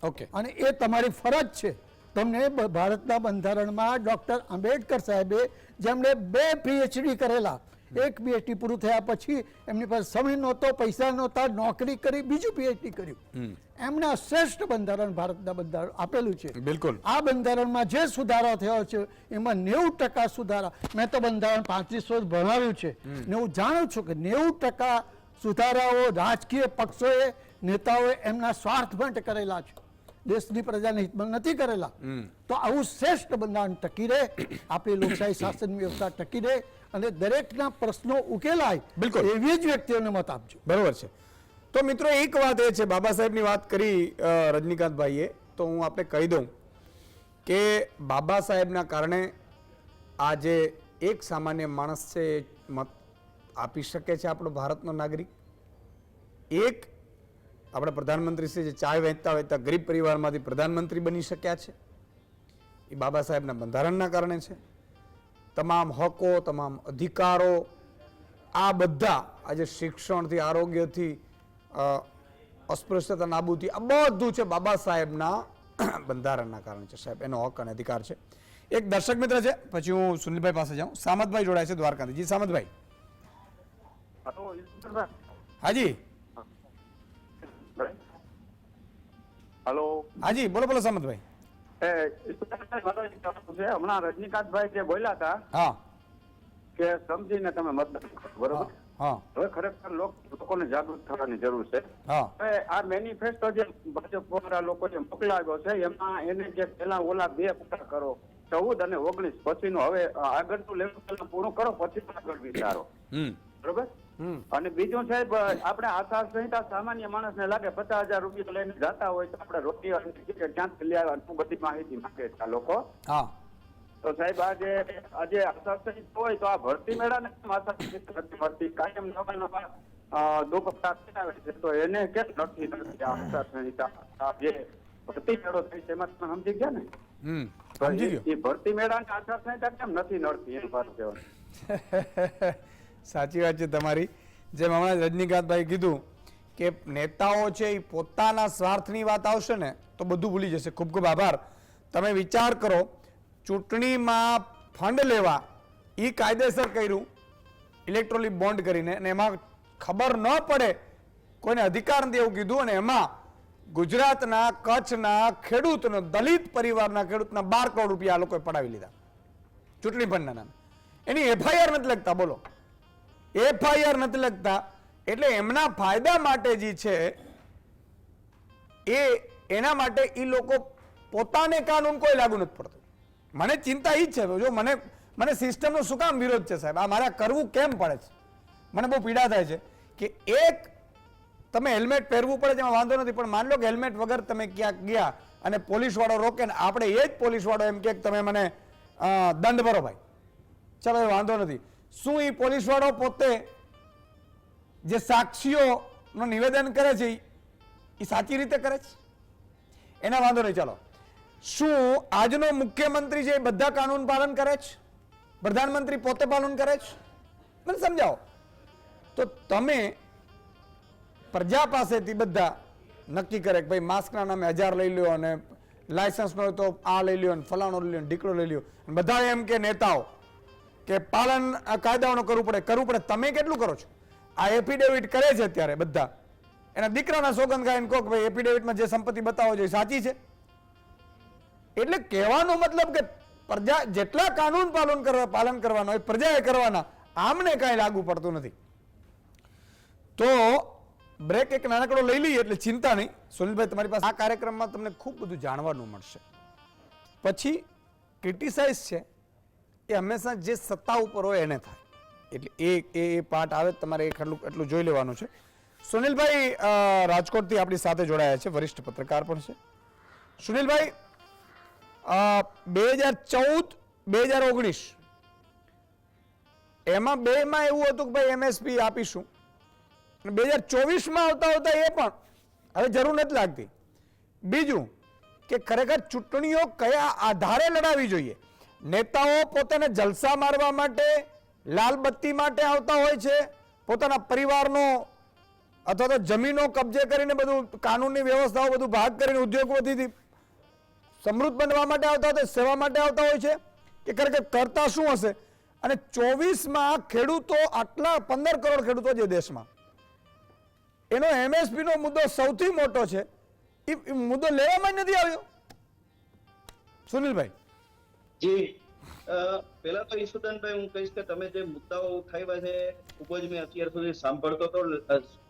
ઓકે. અને એ તમારી ફરજ છે. તમને ભારતના બંધારણમાં ડૉક્ટર આંબેડકર સાહેબે જેમણે 2 PhD કરેલા, એક PhD પૂરું થયા પછી એમની પાસે સમય નહોતો, પૈસા નહોતા, નોકરી કરી, બીજું PhD કર્યું. એમણે શ્રેષ્ઠ બંધારણ ભારતના બંધારણ આપેલું છે. બિલકુલ. આ બંધારણમાં જે સુધારો થયો છે એમાં 90% સુધારા, મેં તો બંધારણ 35 વર્ષ ભણાવ્યું છે ને હું જાણું છું કે 90% સુધારાઓ રાજકીય પક્ષોએ, નેતાઓએ એમના સ્વાર્થ માટે કરેલા છે, દેશની પ્રજાના હિતમાં નથી કરેલા. તો આવું શ્રેષ્ઠ બંધારણ ટકી રહે, આપણી લોકશાહી શાસન વ્યવસ્થા ટકી રહે અને દરેકના પ્રશ્નો ઉકેલાય, બિલકુલ, એવી જ વ્યક્તિઓને મત આપજો. બરોબર છે. તો મિત્રો એક વાત એ છે, બાબા સાહેબની વાત કરી રજનીકાંતભાઈએ, તો હું આપણે કહી દઉં કે બાબા સાહેબના કારણે આજે એક સામાન્ય માણસ છે મત આપી શકે છે, આપણો ભારતનો નાગરિક. એક આપણા પ્રધાનમંત્રી છે જે ચાય વહેંચતા વહેંચતા ગરીબ પરિવારમાંથી પ્રધાનમંત્રી બની શક્યા છે, એ બાબા સાહેબના બંધારણના કારણે છે. તમામ હકો, તમામ અધિકારો, આ બધા આજે શિક્ષણથી, આરોગ્યથી, અસ્પૃશ્યતા નાબૂદી, આ બધું છે બાબા સાહેબના બંધારણના કારણે છે. સાહેબ એનો હક અને અધિકાર છે. એક દર્શક મિત્ર છે, પછી હું સુનિલભાઈ પાસે જાઉં. સામતભાઈ જોડાય છે દ્વારકાથી. જી સામતભાઈ. હાજી. હેલો. હાજી, બોલો બોલો સામતભાઈ. હમણાં રજનીકાંતભાઈ જે બોલ્યા હતા હા કે સમજીને તમે મતદાન કરો, બરોબર. હા. હવે ખરેખર લોકોને જાગૃત થવાની જરૂર છે. હા. હવે આ મેનિફેસ્ટો જે ભાજપ વાળા લોકો જે મોકલાવ્યો છે એમાં એને જે પેલા ઓલા 2 પૂરા કરો, 14 અને 19 પછીનો હવે આગળનું લેવલ પેલા પૂરું કરો પછી આગળ વિચારો, બરોબર. અને બીજું સાહેબ, આપણે આચાર સંહિતા સામાન્ય માણસને લાગે 50,000 રૂપિયા લઈને જતા હોય તો આપણે રોટી ક્યાંથી લઈ આવ્યા બધી માહિતી માંગે છે આ લોકો. હા. તો સાહેબ આજે આચાર સંહિતા હોય તો આ ભરતી મેળાને આચાર સંહિતા નથી મળતી, કાયમ નવા દુપટ્ટા આવે છે તો એને કેમ નથી આ આચાર સંહિતા? જે ભરતી મેળો થઈ છે એમાં તમે સમજી ગયા ને, એ ભરતી મેળાને આચાર સંહિતા કેમ નથી નડતી એની વાત કહેવાનું. સાચી વાત છે તમારી. જેમ હમણાં રજનીકાંતભાઈ કીધું કે નેતાઓ છે એ પોતાના સ્વાર્થની વાત આવશે ને તો બધું ભૂલી જશે. ખૂબ ખૂબ આભાર. તમે વિચાર કરો, ચૂંટણીમાં ફંડ લેવા એ કાયદેસર કર્યું ઇલેક્ટ્રોનિક બોન્ડ કરીને, અને એમાં ખબર ન પડે, કોઈને અધિકાર નથી એવું કીધું, અને એમાં ગુજરાતના કચ્છના ખેડૂતનો, દલિત પરિવારના ખેડૂતના 12 કરોડ રૂપિયા આ લોકોએ પડાવી લીધા ચૂંટણી ફંડના નામે. એની એફઆઈઆર નથી લખતા. બોલો, એફઆઈઆર નથી લખતા. એટલે એમના ફાયદા માટે જે છે એના માટે એ લોકો પોતાને કાનૂન કોઈ લાગુ નથી પડતો. મને ચિંતા એ જ છે, જો મને સિસ્ટમનો શું કામ વિરોધ છે સાહેબ, આ મારે કરવું કેમ પડે છે, મને બહુ પીડા થાય છે કે એક તમે હેલ્મેટ પહેરવું પડે છે એમાં વાંધો નથી, પણ માન લો કે હેલ્મેટ વગર તમે ક્યાંક ગયા અને પોલીસ વાળો રોકે ને આપણે એ જ પોલીસ વાળો એમ કે તમે મને દંડ ભરો ભાઈ, ચાલો એ વાંધો નથી. શું એ પોલીસ વાળો પોતે જે સાક્ષીઓનું નિવેદન કરે છે એ સાચી રીતે કરે છે? એના વાંધો નહીં, ચાલો. શું આજનો મુખ્યમંત્રી છે એ બધા કાનૂન પાલન કરે છે? પ્રધાનમંત્રી પોતે પાલન કરે છે? મને સમજાવો. તો તમે પ્રજા પાસેથી બધા નક્કી કરે કે ભાઈ માસ્કના નામે 1000 લઈ લ્યો, અને લાયસન્સ નો હોય તો આ લઈ લ્યો, ને ફલાણો લઈ લ્યો, ઢીકડો લઈ લ્યો. બધા એમ કે નેતાઓ કે પાલન કાયદાઓનું કરવું પડે. તમે કેટલું કરો છો? આ એફિડેવિટ કરે છે અત્યારે બધા, એના દીકરાના સોગંદ ગાયને કહો કે ભાઈ એફિડેવિટમાં જે સંપત્તિ બતાવો છો એ સાચી છે. એટલે કહેવાનો મતલબ કે પ્રજા જેટલા કાનૂન પાલન કરવાનો હોય પ્રજાએ કરવાના, આમને કાંઈ લાગુ પડતું નથી. તો બ્રેક એક નાનકડો લઈ લઈએ એટલે ચિંતા નહીં. સુનિલભાઈ, તમારી પાસે આ કાર્યક્રમમાં તમને ખૂબ બધું જાણવાનું મળશે. પછી ક્રિટિસાઇઝ છે એ હંમેશા જે સત્તા ઉપર હોય એને થાય, એટલે એ પાર્ટ આવે તમારે એટલું જોઈ લેવાનું છે. સુનિલભાઈ રાજકોટથી આપણી સાથે જોડાયા છે, વરિષ્ઠ પત્રકાર પણ છે. સુનિલભાઈ, 2014-2019 એમાં બેમાં એવું હતું કે ભાઈ MSP આપીશું, અને 2024માં આવતા એ પણ હવે જરૂર નથી લાગતી. બીજું કે ખરેખર ચૂંટણીઓ કયા આધારે લડાવી જોઈએ? નેતાઓ પોતાને જલસા મારવા માટે, લાલ બત્તી માટે આવતા હોય છે, પોતાના પરિવારનો અથવા તો જમીનો કબજે કરીને બધું કાનૂનની વ્યવસ્થાઓ બધું ભાગ કરીને ઉદ્યોગપતિથી સમૃદ્ધ બનવા માટે આવતા હોય, સેવા માટે આવતા હોય છે, કે ખરેખર કરતા શું હશે? અને 24માં ખેડૂતો, આટલા 15 કરોડ ખેડૂતો જે દેશમાં, એનો MSP નો મુદ્દો સૌથી મોટો છે, એ મુદ્દો લેવામાં જ નથી આવ્યો. સુનિલભાઈ જી, પેલા તો ઈશુદાનભાઈ હું કહીશ કે તમે જે મુદ્દાઓ ઉઠાવ્યા છે ખૂબ જ મેં અત્યાર સુધી સાંભળતો તો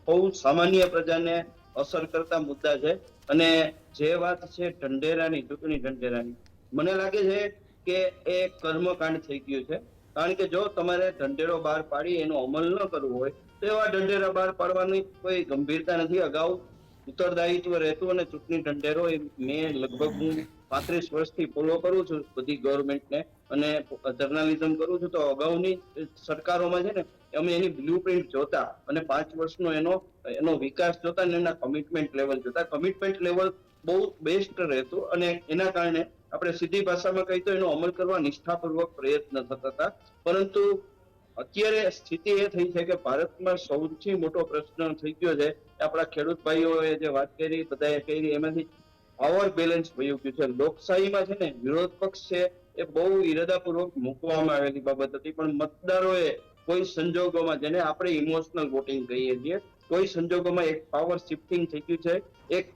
બહુ સામાન્ય પ્રજાને અસર કરતા મુદ્દા છે. અને જે વાત છે ઢંઢેરાની, ચૂંટણી ઢંઢેરાની, મને લાગે છે કે એ કર્મકાંડ થઈ ગયું છે. કારણ કે જો તમારે ઢંઢેરો બહાર પાડી એનો અમલ ન કરવો હોય તો એવા ઢંઢેરા બહાર પાડવાની કોઈ ગંભીરતા નથી. અગાઉ ઉત્તરદાયિત્વ રહેતું, અને ચૂંટણી ઢંઢેરો એ મેં લગભગ હું 35 વર્ષથી ફોલો કરું છું બધી ગવર્મેન્ટને, અને જર્નાલિઝમ કરું છું. તો અગાઉની સરકારોમાં છે ને અમે એની બ્લુપ્રિન્ટ જોતા અને 5 વર્ષનો એનો વિકાસ જોતા અને એના કમિટમેન્ટ લેવલ જોતા. કમિટમેન્ટ લેવલ બહુ બેસ્ટ રહેતું, અને એના કારણે આપણે સીધી ભાષામાં કહીએ તો એનો અમલ કરવા નિષ્ઠાપૂર્વક પ્રયત્ન થતા હતા. પરંતુ અત્યારે સ્થિતિ એ થઈ છે કે ભારતમાં સૌથી મોટો પ્રશ્ન થઈ ગયો છે, આપણા ખેડૂત ભાઈઓએ જે વાત કરી, બધાએ કરી, એમાંથી પાવર બેલેન્સ વયું ગયું છે. લોકશાહીમાં છે ને વિરોધ પક્ષ છે એ બહુ ઇરાદાપૂર્વક મૂકવામાં આવેલી બાબત હતી, પણ મતદારોએ કોઈ સંજોગોમાં, જેને આપણે ઇમોશનલ વોટિંગ કહીએ છીએ, કોઈ સંજોગોમાં એક પાવર શિફ્ટિંગ થઈ ગયું છે એક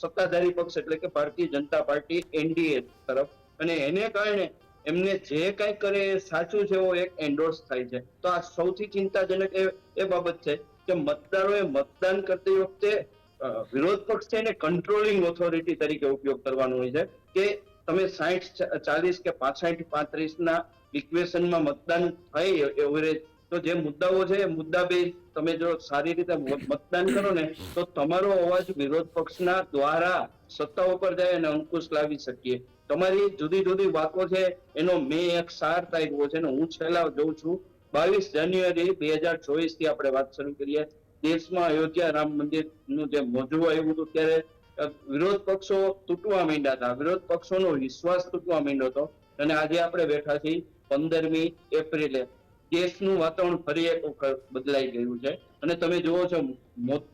સત્તાધારી પક્ષ એટલે કે ભારતીય જનતા પાર્ટી NDA તરફ, અને એને કારણે એમને જે કઈ કરે એ સાચું છે એવો એક એન્ડોર્સ થાય છે. તો આ સૌથી ચિંતાજનક એ બાબત છે કે મતદારોએ મતદાન કરતી વખતે વિરોધ પક્ષ છે એને કંટ્રોલિંગ ઓથોરિટી તરીકે ઉપયોગ કરવાનો હોય છે કે તમે 60-40 કે 65-35 ના ઇક્વેશનમાં મતદાન થાય એવરેજ, તો જે મુદ્દાઓ છે એ મુદ્દા બે તમે જો સારી રીતે મતદાન કરો ને તો તમારો અવાજ વિરોધ પક્ષના દ્વારા સત્તા ઉપર જાય અને અંકુશ લાવી શકીએ. તમારી જુદી જુદી વાતો છે એનો મેં એક સાર તાર્યો છે, ને હું છેલ્લા જોઉં છું 22 જાન્યુઆરી 2024 થી આપણે વાત શરૂ કરીએ. દેશમાં અયોધ્યા રામ મંદિર નું જે મોજું આવ્યું હતું ત્યારે વિરોધ પક્ષો તૂટવા માંડ્યા હતા, વિરોધ પક્ષોનો વિશ્વાસ તૂટવા માંડ્યો હતો, અને આજે આપણે બેઠા છીએ 15મી એપ્રિલે. દેશનું વાતાવરણ ફરી એક વખત બદલાઈ ગયું છે. અને તમે જુઓ છો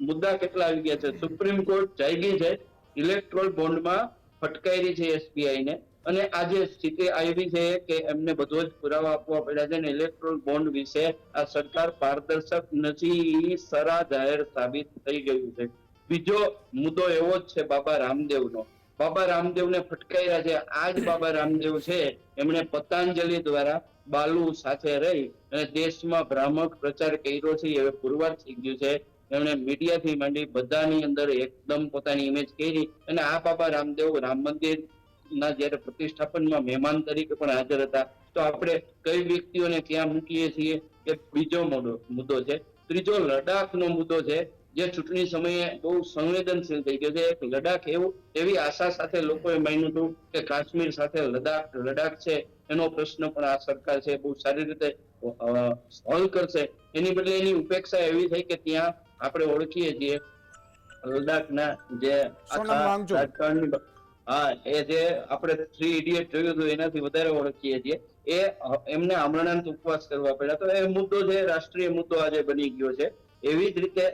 મુદ્દા કેટલા આવી ગયા છે. સુપ્રીમ કોર્ટ જાગી છે, ઇલેક્ટ્રોલ બોન્ડમાં ફટકારી છે SBI ને, અને આજે સ્થિતિ આવી છે કે એમને બધો જ પુરાવા આપવા પડ્યા છે. અને ઇલેક્ટ્રોલ બોન્ડ વિશે આ સરકાર પારદર્શક નથી, સરા જાહેર સાબિત થઈ ગયું છે. બીજો મુદ્દો એવો જ છે બાબા રામદેવનો. બાબા રામદેવને ફટકાર્યા છે. આ જ બાબા રામદેવ છે, એમણે પતંજલિ દ્વારા બાલુ સાથે રહી અને દેશમાં ભ્રામક પ્રચાર કર્યો છે. હવે પુરવાર થઈ ગયું છે. એમણે મીડિયાથી માંડી બધાની અંદર એકદમ પોતાની ઇમેજ કરી. અને આ બાબા રામદેવ રામ મંદિર ના જયારે પ્રતિષ્ઠાપનમાં મહેમાન તરીકે પણ હાજર હતા. તો આપણે કઈ વ્યક્તિઓને ક્યાં મૂકીએ છીએ એ બીજો મુદ્દો છે. ત્રીજો લડાખનો મુદ્દો છે, જે ચૂંટણી સમયે બહુ સંવેદનશીલ થઈ ગયો છે. એક લડાખ એવી આશા સાથે લોકોએ માન્યું હતું કે કાશ્મીર સાથે લડાખ છે એનો પ્રશ્ન પણ આ સરકાર છે બહુ સારી રીતે સોલ્વ કરશે. એની બદલે એની ઉપેક્ષા એવી થઈ કે ત્યાં આપણે ઓળખીએ છીએ લડાખના જે રાજકારણની, એ જે આપણે 3 ઇડિયટ જોયું હતું એનાથી વધારે ઓળખીએ છીએ, એ એમને આમરણાંત ઉપવાસ કરવા પડ્યા. તો એ મુદ્દો છે રાષ્ટ્રીય મુદ્દો આજે બની ગયો છે. એવી જ રીતે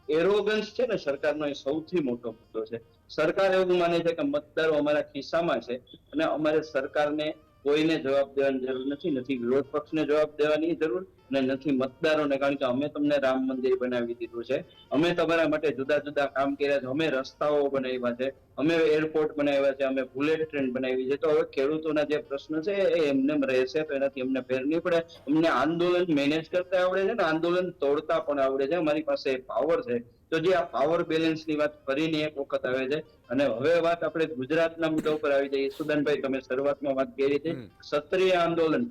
એરોગન્સ છે ને સરકારનો, એ સૌથી મોટો મુદ્દો છે. સરકાર એવું માને છે કે મતદારો અમારા ખિસ્સામાં છે અને અમારે સરકારને કોઈને જવાબ દેવાની જરૂર નથી વિરોધ પક્ષને જવાબ દેવાની જરૂર અને નથી મતદારોને. કારણ કે અમે તમને રામ મંદિર બનાવી દીધું છે, અમે તમારા માટે જુદા જુદા કામ કર્યા છે, અમે રસ્તાઓ બનાવ્યા છે, અમે એરપોર્ટ બનાવ્યા છે, અમે બુલેટ ટ્રેન બનાવી છે. તો હવે ખેડૂતોના જે પ્રશ્ન છે એ એમને રહેશે તો એનાથી અમને ફેર નહીં પડે. અમને આંદોલન મેનેજ કરતા આવડે છે ને આંદોલન તોડતા પણ આવડે છે. અમારી પાસે પાવર છે. તો જે આ પાવર બેલેન્સ ની વાત ફરીને એક વખત આવે છે. અને હવે વાત આપણે ગુજરાતના મુદ્દા ઉપર આવી જઈએ. સુદાનભાઈ, તમે શરૂઆતમાં વાત કરી હતી, ક્ષત્રિય આંદોલન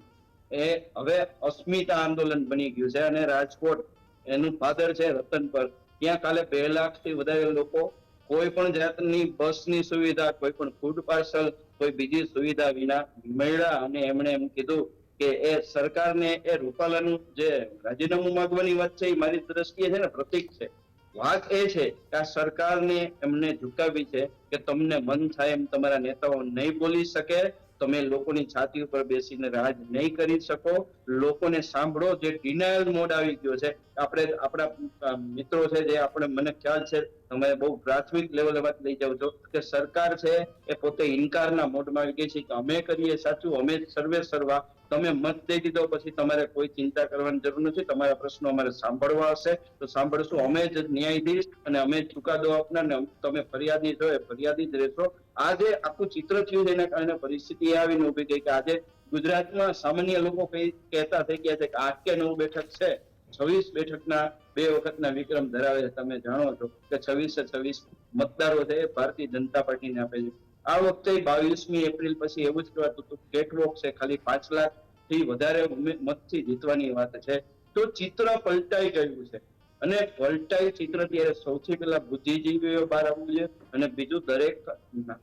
એ હવે અસ્મિતા આંદોલન બની ગયું છે. અને રાજકોટ, એનું ફાધર છે રતન પર, ત્યાં કાલે 2 લાખથી વધારે લોકો કોઈ પણ જાતની બસની સુવિધા, કોઈ પણ ફૂડ પાર્સલ, કોઈ બીજી સુવિધા વિના મળ્યા. અને એમણે એમ કીધું કે એ સરકારને એ રૂપાલાનું જે રાજીનામું માંગવાની વાત છે એ મારી દ્રષ્ટિએ છે ને પ્રતીક છે. વાત એ છે કે આ સરકારને એમને ઝુકાવી છે કે તમને મન થાય એમ તમારા નેતાઓ નહીં બોલી શકે, તમે લોકોની છાતી ઉપર બેસીને રાજ નહીં કરી શકો, લોકોને સાંભળો. જે ડિનાયલ મોડ આવી ગયો છે, આપણે આપણા મિત્રો છે જે આપણે, મને ખ્યાલ છે તમે બહુ પ્રાથમિક લેવલે વાત લઈ જાવ છો કે સરકાર છે એ પોતે ઇનકારના મોડમાં આવી ગઈ છે કે અમે કરીએ સાચું, અમે સર્વે સર્વા, તમે મત દઈ દીધો પછી તમારે કોઈ ચિંતા કરવાની જરૂર નથી, તમારા પ્રશ્નો અમારે સાંભળવા હશે તો સાંભળશું, અમે જ ન્યાયાધીશ અને અમે ચુકાદો આપનાર ને તમે ફરિયાદી છો એ ફરિયાદી જ રહેશો. આ જે આખું ચિત્ર થયું છે એના કારણે પરિસ્થિતિ આવીને ઉભી ગઈ કે આજે ગુજરાતમાં સામાન્ય લોકો કહેતા થઈ ગયા છે કે 8 કે 9 બેઠક છે, 26 બેઠકના 2 વખતના વિક્રમ ધરાવે છે. તમે જાણો છો કે 26 મતદારો છે એ ભારતીય જનતા પાર્ટીને આપે છે. આ વખતે 22મી એપ્રિલ પછી એવું જ કહેવાતું હતું કેટવોક છે, ખાલી 5 લાખથી વધારે મતથી જીતવાની વાત છે. તો ચિત્ર પલટાઈ ગયું છે. અને પલટાઈ ચિત્ર ત્યારે સૌથી પહેલા બુદ્ધિજીવીઓ બહાર આવવું જોઈએ અને બીજું દરેક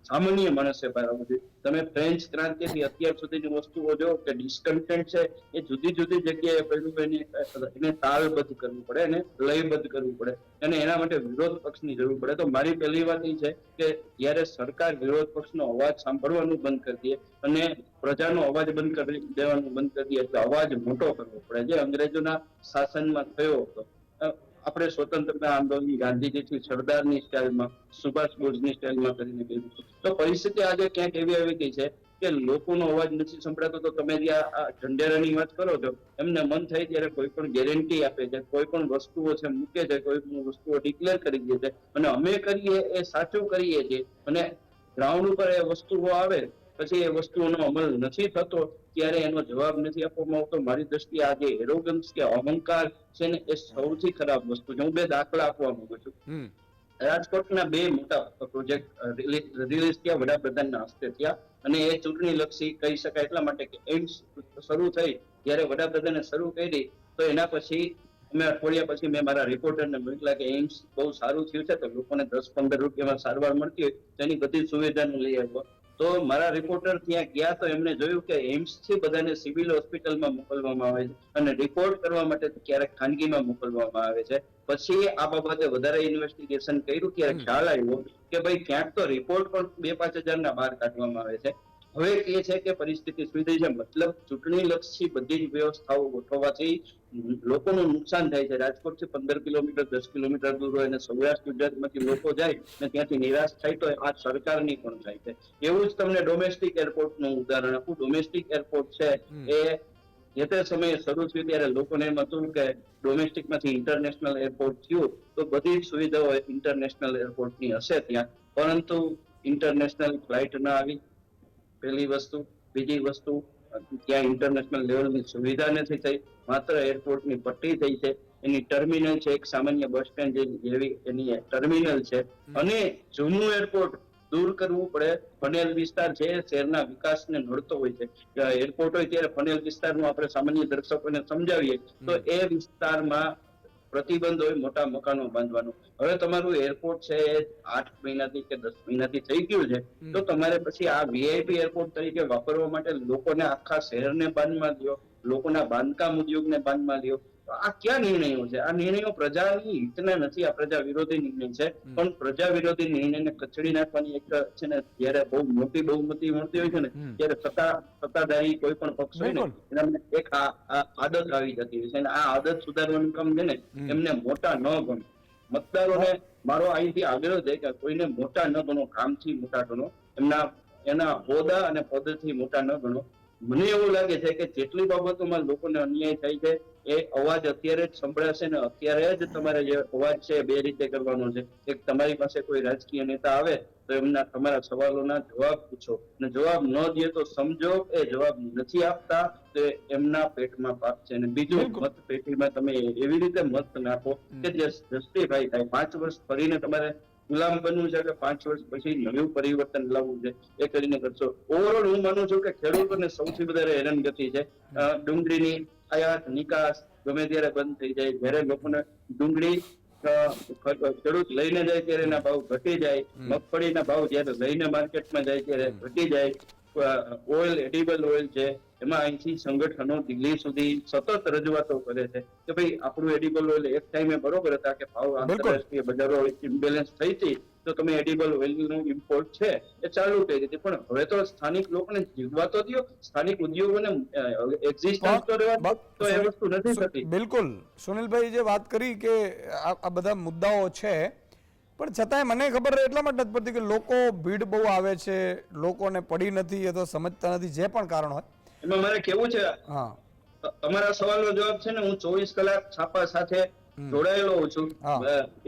સામાન્ય માણસે બહાર આવવું જોઈએ. તમે ફ્રેન્ચ ક્રાંતિથી અત્યાર સુધીની વસ્તુઓ જો કે ડિસ્કન્ટેન્ટ છે એ જુદી જુદી જગ્યાએ પડ્યું, એને તાલબદ્ધ કરવું પડે, એને લયબદ્ધ કરવું પડે અને એના માટે વિરોધ પક્ષની જરૂર પડે. તો મારી પહેલી વાત એ છે કે જ્યારે સરકાર વિરોધ પક્ષનો અવાજ સાંભળવાનું બંધ કરી દે અને પ્રજાનો અવાજ બંધ કરી દેવાનું બંધ કરી દે એટલે અવાજ મોટો કરવો પડે. જે અંગ્રેજોના શાસનમાં થયો હતો, આપણે સ્વતંત્રતા આંદોલન ગાંધીજીથી સરદારની સ્ટાઇલમાં, સુભાષ બોઝની સ્ટાઇલમાં કરીને કર્યું. તો પરિસ્થિતિ આજે ક્યાંક એવી આવી ગઈ છે કે લોકોનો અવાજ નથી સંભળાતો. તો તમે જે આ ઢંઢેરાની વાત કરો છો, એમને મન થાય ત્યારે કોઈ પણ ગેરંટી આપે છે, કોઈ પણ વસ્તુઓ છે મૂકે છે, કોઈ પણ વસ્તુઓ ડિક્લેર કરી દે છે અને અમે કરીએ એ સાચું કરીએ છીએ અને ગ્રાઉન્ડ ઉપર એ વસ્તુઓ આવે પછી એ વસ્તુઓનો અમલ નથી થતો ત્યારે એનો જવાબ નથી આપવામાં આવતો. મારી દ્રષ્ટિએ આ જે એરોગન્સ કે અહંકાર છે ને એ સૌથી ખરાબ વસ્તુ છે. હું 2 દાખલા આપવા માંગુ છું. રાજકોટના 2 મોટા પ્રોજેક્ટ રિલીઝ થયા વડાપ્રધાનના હસ્તે થયા અને એ ચૂંટણી લક્ષી કહી શકાય એટલા માટે કે એમ્સ શરૂ થઈ ત્યારે વડાપ્રધાને શરૂ કરી તો એના પછી અમે અઠવાડિયા પછી મેં મારા રિપોર્ટરને મોકલ્યા કે એમ્સ બહુ સારું થયું છે તો લોકોને 10-15 રૂપિયામાં સારવાર મળતી હોય તેની બધી સુવિધાનું લઈ આવ્યો. તો મારા રિપોર્ટર ત્યાં ગયા તો એમણે જોયું કે એમ્સ થી બધાને સિવિલ હોસ્પિટલમાં મોકલવામાં આવે છે અને રિપોર્ટ કરવા માટે ક્યારેક ખાનગીમાં મોકલવામાં આવે છે. પછી આ બાબતે વધારે ઇન્વેસ્ટિગેશન કર્યું ત્યારે ખ્યાલ આવ્યો કે ભાઈ ક્યાંક તો રિપોર્ટ પણ 2-5 હજારના બહાર કાઢવામાં આવે છે હવે એ છે કે પરિસ્થિતિ સુધરી છે, મતલબ ચૂંટણી લક્ષી બધી જ વ્યવસ્થાઓ ગોઠવવાથી લોકોનું નુકસાન થાય છે. રાજકોટથી 15 કિલોમીટર 10 કિલોમીટર દૂર હોય અને સૌરાષ્ટ્ર ગુજરાતમાંથી લોકો જાય ને ત્યાંથી નિરાશ થાય તો આ સરકારની પણ થાય છે. એવું જ તમને ડોમેસ્ટિક એરપોર્ટનું ઉદાહરણ આપું. ડોમેસ્ટિક એરપોર્ટ છે એ જે તે સમયે શરૂ થયું ત્યારે લોકોને એમ હતું કે ડોમેસ્ટિક માંથી ઇન્ટરનેશનલ એરપોર્ટ થયું તો બધી જ સુવિધાઓ ઇન્ટરનેશનલ એરપોર્ટની હશે ત્યાં, પરંતુ ઇન્ટરનેશનલ ફ્લાઇટ ના આવી, પહેલી વસ્તુ. બીજી વસ્તુ, ત્યાં ઇન્ટરનેશનલ લેવલની સુવિધા નથી થઈ, માત્ર એરપોર્ટની પટ્ટી થઈ છે. એની ટર્મિનલ છે, એક સામાન્ય બસ સ્ટેન્ડ જેવી એની ટર્મિનલ છે, અને જૂનું એરપોર્ટ દૂર કરવું પડે. ફનેલ વિસ્તાર છે શહેરના વિકાસને નડતો હોય છે. એરપોર્ટ હોય ત્યારે ફનેલ વિસ્તારનું આપણે સામાન્ય દર્શકોને સમજાવીએ તો એ વિસ્તારમાં પ્રતિબંધ હોય મોટા મકાનો બાંધવાનો. હવે તમારું એરપોર્ટ છે એ 8 મહિનાથી કે 10 મહિનાથી થઈ ગયું છે, તો તમારે પછી આ વીઆઈપી એરપોર્ટ તરીકે વાપરવા માટે લોકોને આખા શહેરને બાંધમાં લ્યો, લોકોના બાંધકામ ઉદ્યોગને બાંધમાં લ્યો. આ ક્યાં નિર્ણયો છે? આ નિર્ણયો પ્રજાની હિતના નથી, આ પ્રજા વિરોધી નિર્ણય છે. પણ પ્રજા વિરોધી નિર્ણયને કચડી નાખવાની એક છે ને, જયારે બહુ મોટી બહુમતી મળતી હોય છે ને ત્યારે સત્તાધારી કોઈ પણ પક્ષ હોય ને એના એક આદત આવી જતી હોય છે, અને આ આદત સુધારવાનું કામ છે ને એમને મોટા ન ગમે. મતદારોને મારો અહીંથી આગ્રહ છે કે કોઈને મોટા ન ગણો, કામથી મોટા ગણો, એના હોદ્દા અને પદથી મોટા ન ગણો. મને એવું લાગે છે કે જેટલી બાબતોમાં લોકોને અન્યાય થાય છે એ અવાજ અત્યારે જ સંભળાશે ને અત્યારે જ તમારે જે અવાજ છે બે રીતે કરવાનો છે. એક, તમારી પાસે કોઈ રાજકીય નેતા આવે તો તમારા સવાલોના જવાબ પૂછો, અને જવાબ ન દે તો સમજો એ જવાબ નથી આપતા તો એમના પેટમાં પાપ છે. અને બીજું, મત પેટીમાં તમે એવી રીતે મત નાખો કે જે જસ્ટિફાઈ થાય. 5 વર્ષ ફરીને તમારે ગુલામ બનવું છે કે 5 વર્ષ પછી નવું પરિવર્તન લાવવું છે, એ કરીને કરશો. ઓવરઓલ હું માનું છું કે ખેડૂતોને સૌથી વધારે હેરાનગતિ છે. ડુંગળીની આયાત નિકાસ ગમે ત્યારે બંધ થઈ જાય. જ્યારે લોકોને ડુંગળી ખેડૂત લઈને જાય ત્યારે એના ભાવ ઘટી જાય, મગફળીના ભાવ જયારે લઈને માર્કેટમાં જાય ત્યારે ઘટી જાય. ઓઇલ, એડિબલ ઓઇલ છે એમાં અહીંથી સંગઠનો દિલ્હી સુધી સતત રજૂઆતો કરે છે કે ભાઈ આપણું એડિબલ ઓઇલ એક ટાઈમે બરોબર હતા કે ભાવ આંતરરાષ્ટ્રીય બજારો ઇમ્બેલેન્સ થઈ હતી તો તમે એડિબલ ઓઇલનું ઇમ્પોર્ટ છે એ ચાલુ કરી દીધી, પણ હવે તો સ્થાનિક લોકોને જીવવા તો દો, સ્થાનિક ઉદ્યોગોને એક્ઝિસ્ટન્સ તો રહેવા દો, તો એ વસ્તુ નથી થતી. બિલકુલ સુનિલભાઈ જે વાત કરી કે આ બધા મુદ્દાઓ છે, પણ છતાંય મને ખબર એટલા માટે નથી પડતી કે લોકો ભીડ બહુ આવે છે, લોકોને પડી નથી અથવા સમજતા નથી, જે પણ કારણ હોય. એમાં મારે કેવું છે, હા, તમારા સવાલનો જવાબ છે ને, હું 24 કલાક છાપા સાથે જોડાયેલો છું.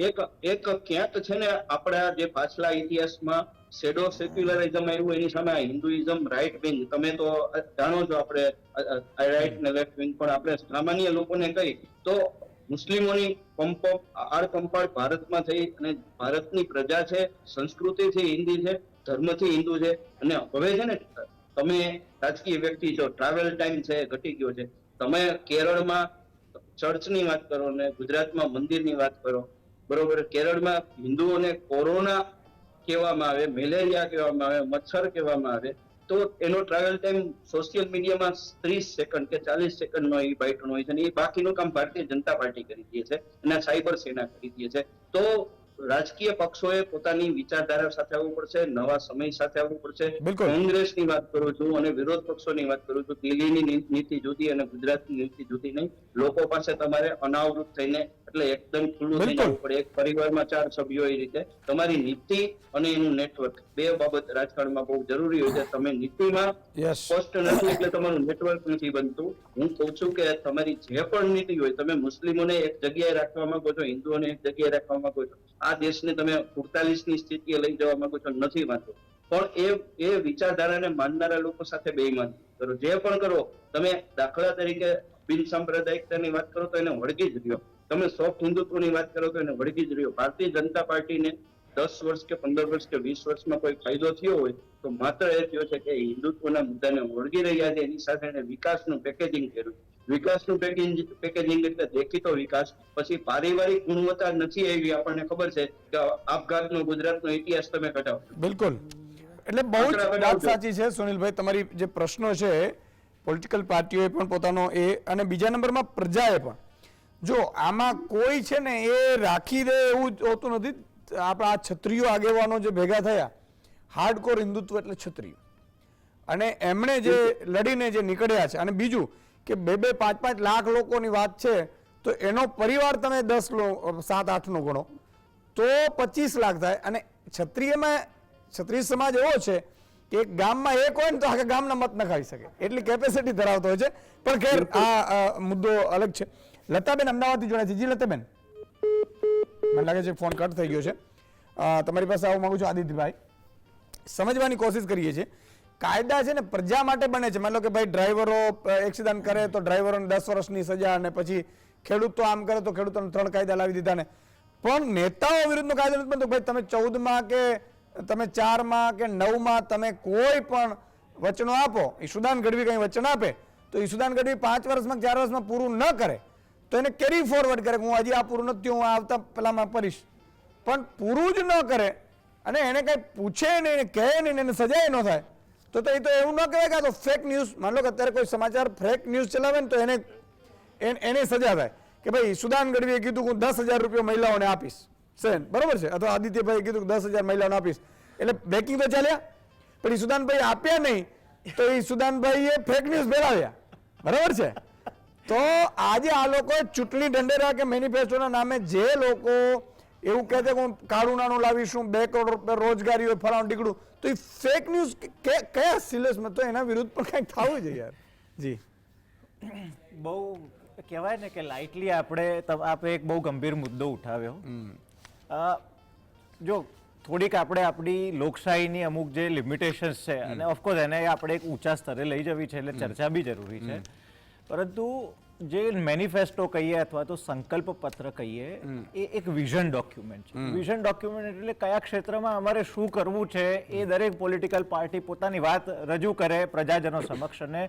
એક ક્યાંક છે ને આપણા જે પાછલા ઇતિહાસમાં શેડો સેક્યુલરિઝમ આવ્યું એની સામે હિન્દુઇઝમ રાઇટ વિંગ, તમે તો જાણો છો, આપણે રાઇટ ને લેફ્ટ વિંગ, પણ આપણે સામાન્ય લોકોને કહી તો મુસ્લિમોની આડકંપાળ ભારતમાં થઈ અને ભારતની પ્રજા છે, સંસ્કૃતિથી હિન્દી છે, ધર્મથી હિન્દુ છે. અને હવે છે ને તમે રાજકીય વ્યક્તિ છો, ટ્રાવેલ ટાઈમ છે ઘટી ગયો છે. તમે કેરળમાં ચર્ચની વાત કરો ને ગુજરાતમાં મંદિરની વાત કરો, બરોબર. કેરળમાં હિન્દુઓને કોરોના કહેવામાં આવે, મેલેરિયા કહેવામાં આવે, મચ્છર કહેવામાં આવે, તો એનો ટ્રાવેલ ટાઈમ સોશિયલ મીડિયામાં 30 સેકન્ડ કે 40 સેકન્ડનો એ બાઇટનો હોય છે, અને એ બાકીનું કામ ભારતીય જનતા પાર્ટી કરી દે છે અને સાયબર સેના કરી દે છે. તો રાજકીય પક્ષોએ પોતાની વિચારધારા સાથે આવવું પડશે, નવા સમય સાથે આવવું પડશે. કોંગ્રેસની વાત કરું છું અને વિરોધ પક્ષોની વાત કરું છું. દિલ્હીની નીતિ જુદી અને ગુજરાતની નીતિ જુદી નહીં. લોકો પાસે તમારે અનાવૃત થઈને, એટલે એકદમ ખુલ્લું થઈને આવવું પડે. એક પરિવારમાં 4 સભ્યો એ રીતે તમારી નીતિ અને એનું નેટવર્ક, બે બાબત રાજકારણમાં બહુ જરૂરી હોય છે. તમે નીતિમાં સ્પષ્ટ નથી એટલે તમારું નેટવર્ક નથી બનતું. હું કહું છું કે તમારી જે પણ નીતિ હોય, તમે મુસ્લિમોને એક જગ્યાએ રાખવા માંગો છો, હિન્દુઓને એક જગ્યાએ રાખવા માંગો છો, આ દેશને તમે 48ની સ્થિતિએ લઈ જવા માંગો છો, નથી માનતો. પણ એ વિચારધારાને માનનારા લોકો સાથે બેઈમાન કરો. જે પણ કરો તમે, દાખલા તરીકે બિન સાંપ્રદાયિકતાની વાત કરો તો એને વળગી જ રહ્યો. તમે સોફ્ટ હિન્દુત્વની વાત કરો તો એને વળગી જ રહ્યો. ભારતીય જનતા પાર્ટીને 10 વર્ષ કે 15 વર્ષ કે 20 વર્ષમાં કોઈ ફાયદો થયો હોય તો માત્ર એ થયો છે કે હિન્દુત્વના મુદ્દાને વળગી રહ્યા છે. એની સાથે વિકાસનું પેકેજિંગ કર્યું. વિકાસનું પેકેજિંગ એટલે દેખીતો વિકાસ, પછી પારિવારિક ગુણવત્તા નથી એવી આપણને ખબર છે કે આપઘાતનો ગુજરાતનો ઇતિહાસ તમે કઢાવો. બિલકુલ, એટલે બહુ જ વાત સાચી છે સુનિલભાઈ. તમારી જે પ્રશ્નો છે, પોલિટિકલ પાર્ટીઓએ પણ પોતાનો એ, અને બીજા નંબરમાં પ્રજાએ પણ, જો આમાં કોઈ છે ને એ રાખી દે એવું હોતું નથી. આપણા આ ક્ષત્રિયો આગેવાનો જે ભેગા થયા, હાર્ડકોર હિન્દુત્વ એટલે ક્ષત્રિય, અને એમણે જે લડીને જે નીકળ્યા છે, અને બીજું કે 2-5 લાખ લોકોની વાત છે, તો એનો પરિવાર તમે 7-8 નો ગણો તો 25 લાખ થાય. અને ક્ષત્રિય સમાજ એવો છે કે એક ગામમાં એક હોય ને તો આખા ગામના મત ન ખાઈ શકે એટલી કેપેસિટી ધરાવતો હોય છે. પણ ખેર આ મુદ્દો અલગ છે. લતાબેન અમદાવાદથી જોડાય છે. જી લતાબેન, મને લાગે છે ફોન કટ થઈ ગયો છે. તમારી પાસે આવવા માંગુ છું. આદિત્યભાઈ, સમજવાની કોશિશ કરીએ છીએ. કાયદા છે ને પ્રજા માટે બને છે. માની લો કે ભાઈ ડ્રાઈવરો એક્સિડન્ટ કરે તો ડ્રાઈવરોને 10 વર્ષની સજા, અને પછી ખેડૂત તો આમ કરે તો ખેડૂતોને 3 કાયદા લાવી દીધા ને. પણ નેતાઓ વિરુદ્ધનો કાયદો નથી બનતો. ભાઈ તમે 14માં કે તમે 4માં કે 9માં તમે કોઈ પણ વચનો આપો, ઈશુદાન ગઢવી કંઈ વચન આપે તો ઈશુદાન ગઢવી 5 વર્ષમાં 4 વર્ષમાં પૂરું ન કરે તો એને કેરી ફોરવર્ડ કરે, હું હજી આ પૂરું નથી, હું આવતા પેલામાં કરીશ. પણ પૂરું જ ન કરે અને એને કંઈ પૂછે નહીં, એને કહે નહીં, એને સજાય ન થાય તો એ તો એવું ન કહેવાય કે આ તો ફેક ન્યૂઝ. માન લો કે અત્યારે કોઈ સમાચાર ફેક ન્યૂઝ ચલાવે ને તો એને સજા થાય કે ભાઈ ઈશુદાન ગઢવીએ કીધું કે હું 10,000 રૂપિયા મહિલાઓને આપીશ, બરોબર છે, અથવા આદિત્યભાઈએ કીધું કે 10,000 મહિલાઓને આપીશ, એટલે બેકિંગ તો ચાલ્યા. પણ ઈશુદાનભાઈ આપ્યા નહીં તો ઈશુદાનભાઈએ ફેક ન્યૂઝ ફેલાવ્યા, બરાબર છે. તો આજે આ લોકોએ ચૂંટણી ઢંઢેરા કે મેનિફેસ્ટોના નામે જે લોકો એવું કહે છે કે હું કાળું નાણું લાવીશું, 2 કરોડ રૂપિયા રોજગારી હોય, ફલાણું ડીકડું, તો એ ફેક ન્યૂઝ કયા સિલેબસમાં, તો એના વિરુદ્ધ પણ કંઈક થવું જોઈએ યાર. જી, બહુ કહેવાય ને કે લાઇટલી આપણે એક બહુ ગંભીર મુદ્દો ઉઠાવ્યો. જો થોડીક આપણે આપણી લોકશાહીની અમુક જે લિમિટેશન્સ છે અને ઓફકોર્સ એને આપણે એક ઊંચા સ્તરે લઈ જવી છે, એટલે ચર્ચા બી જરૂરી છે. પરંતુ જે મેનિફેસ્ટો કહીએ અથવા તો સંકલ્પ પત્ર કહીએ એ એક વિઝન ડોક્યુમેન્ટ છે. વિઝન ડોક્યુમેન્ટ એટલે કયા ક્ષેત્રમાં અમારે શું કરવું છે એ દરેક પોલિટિકલ પાર્ટી પોતાની વાત રજૂ કરે પ્રજાજનો સમક્ષ, અને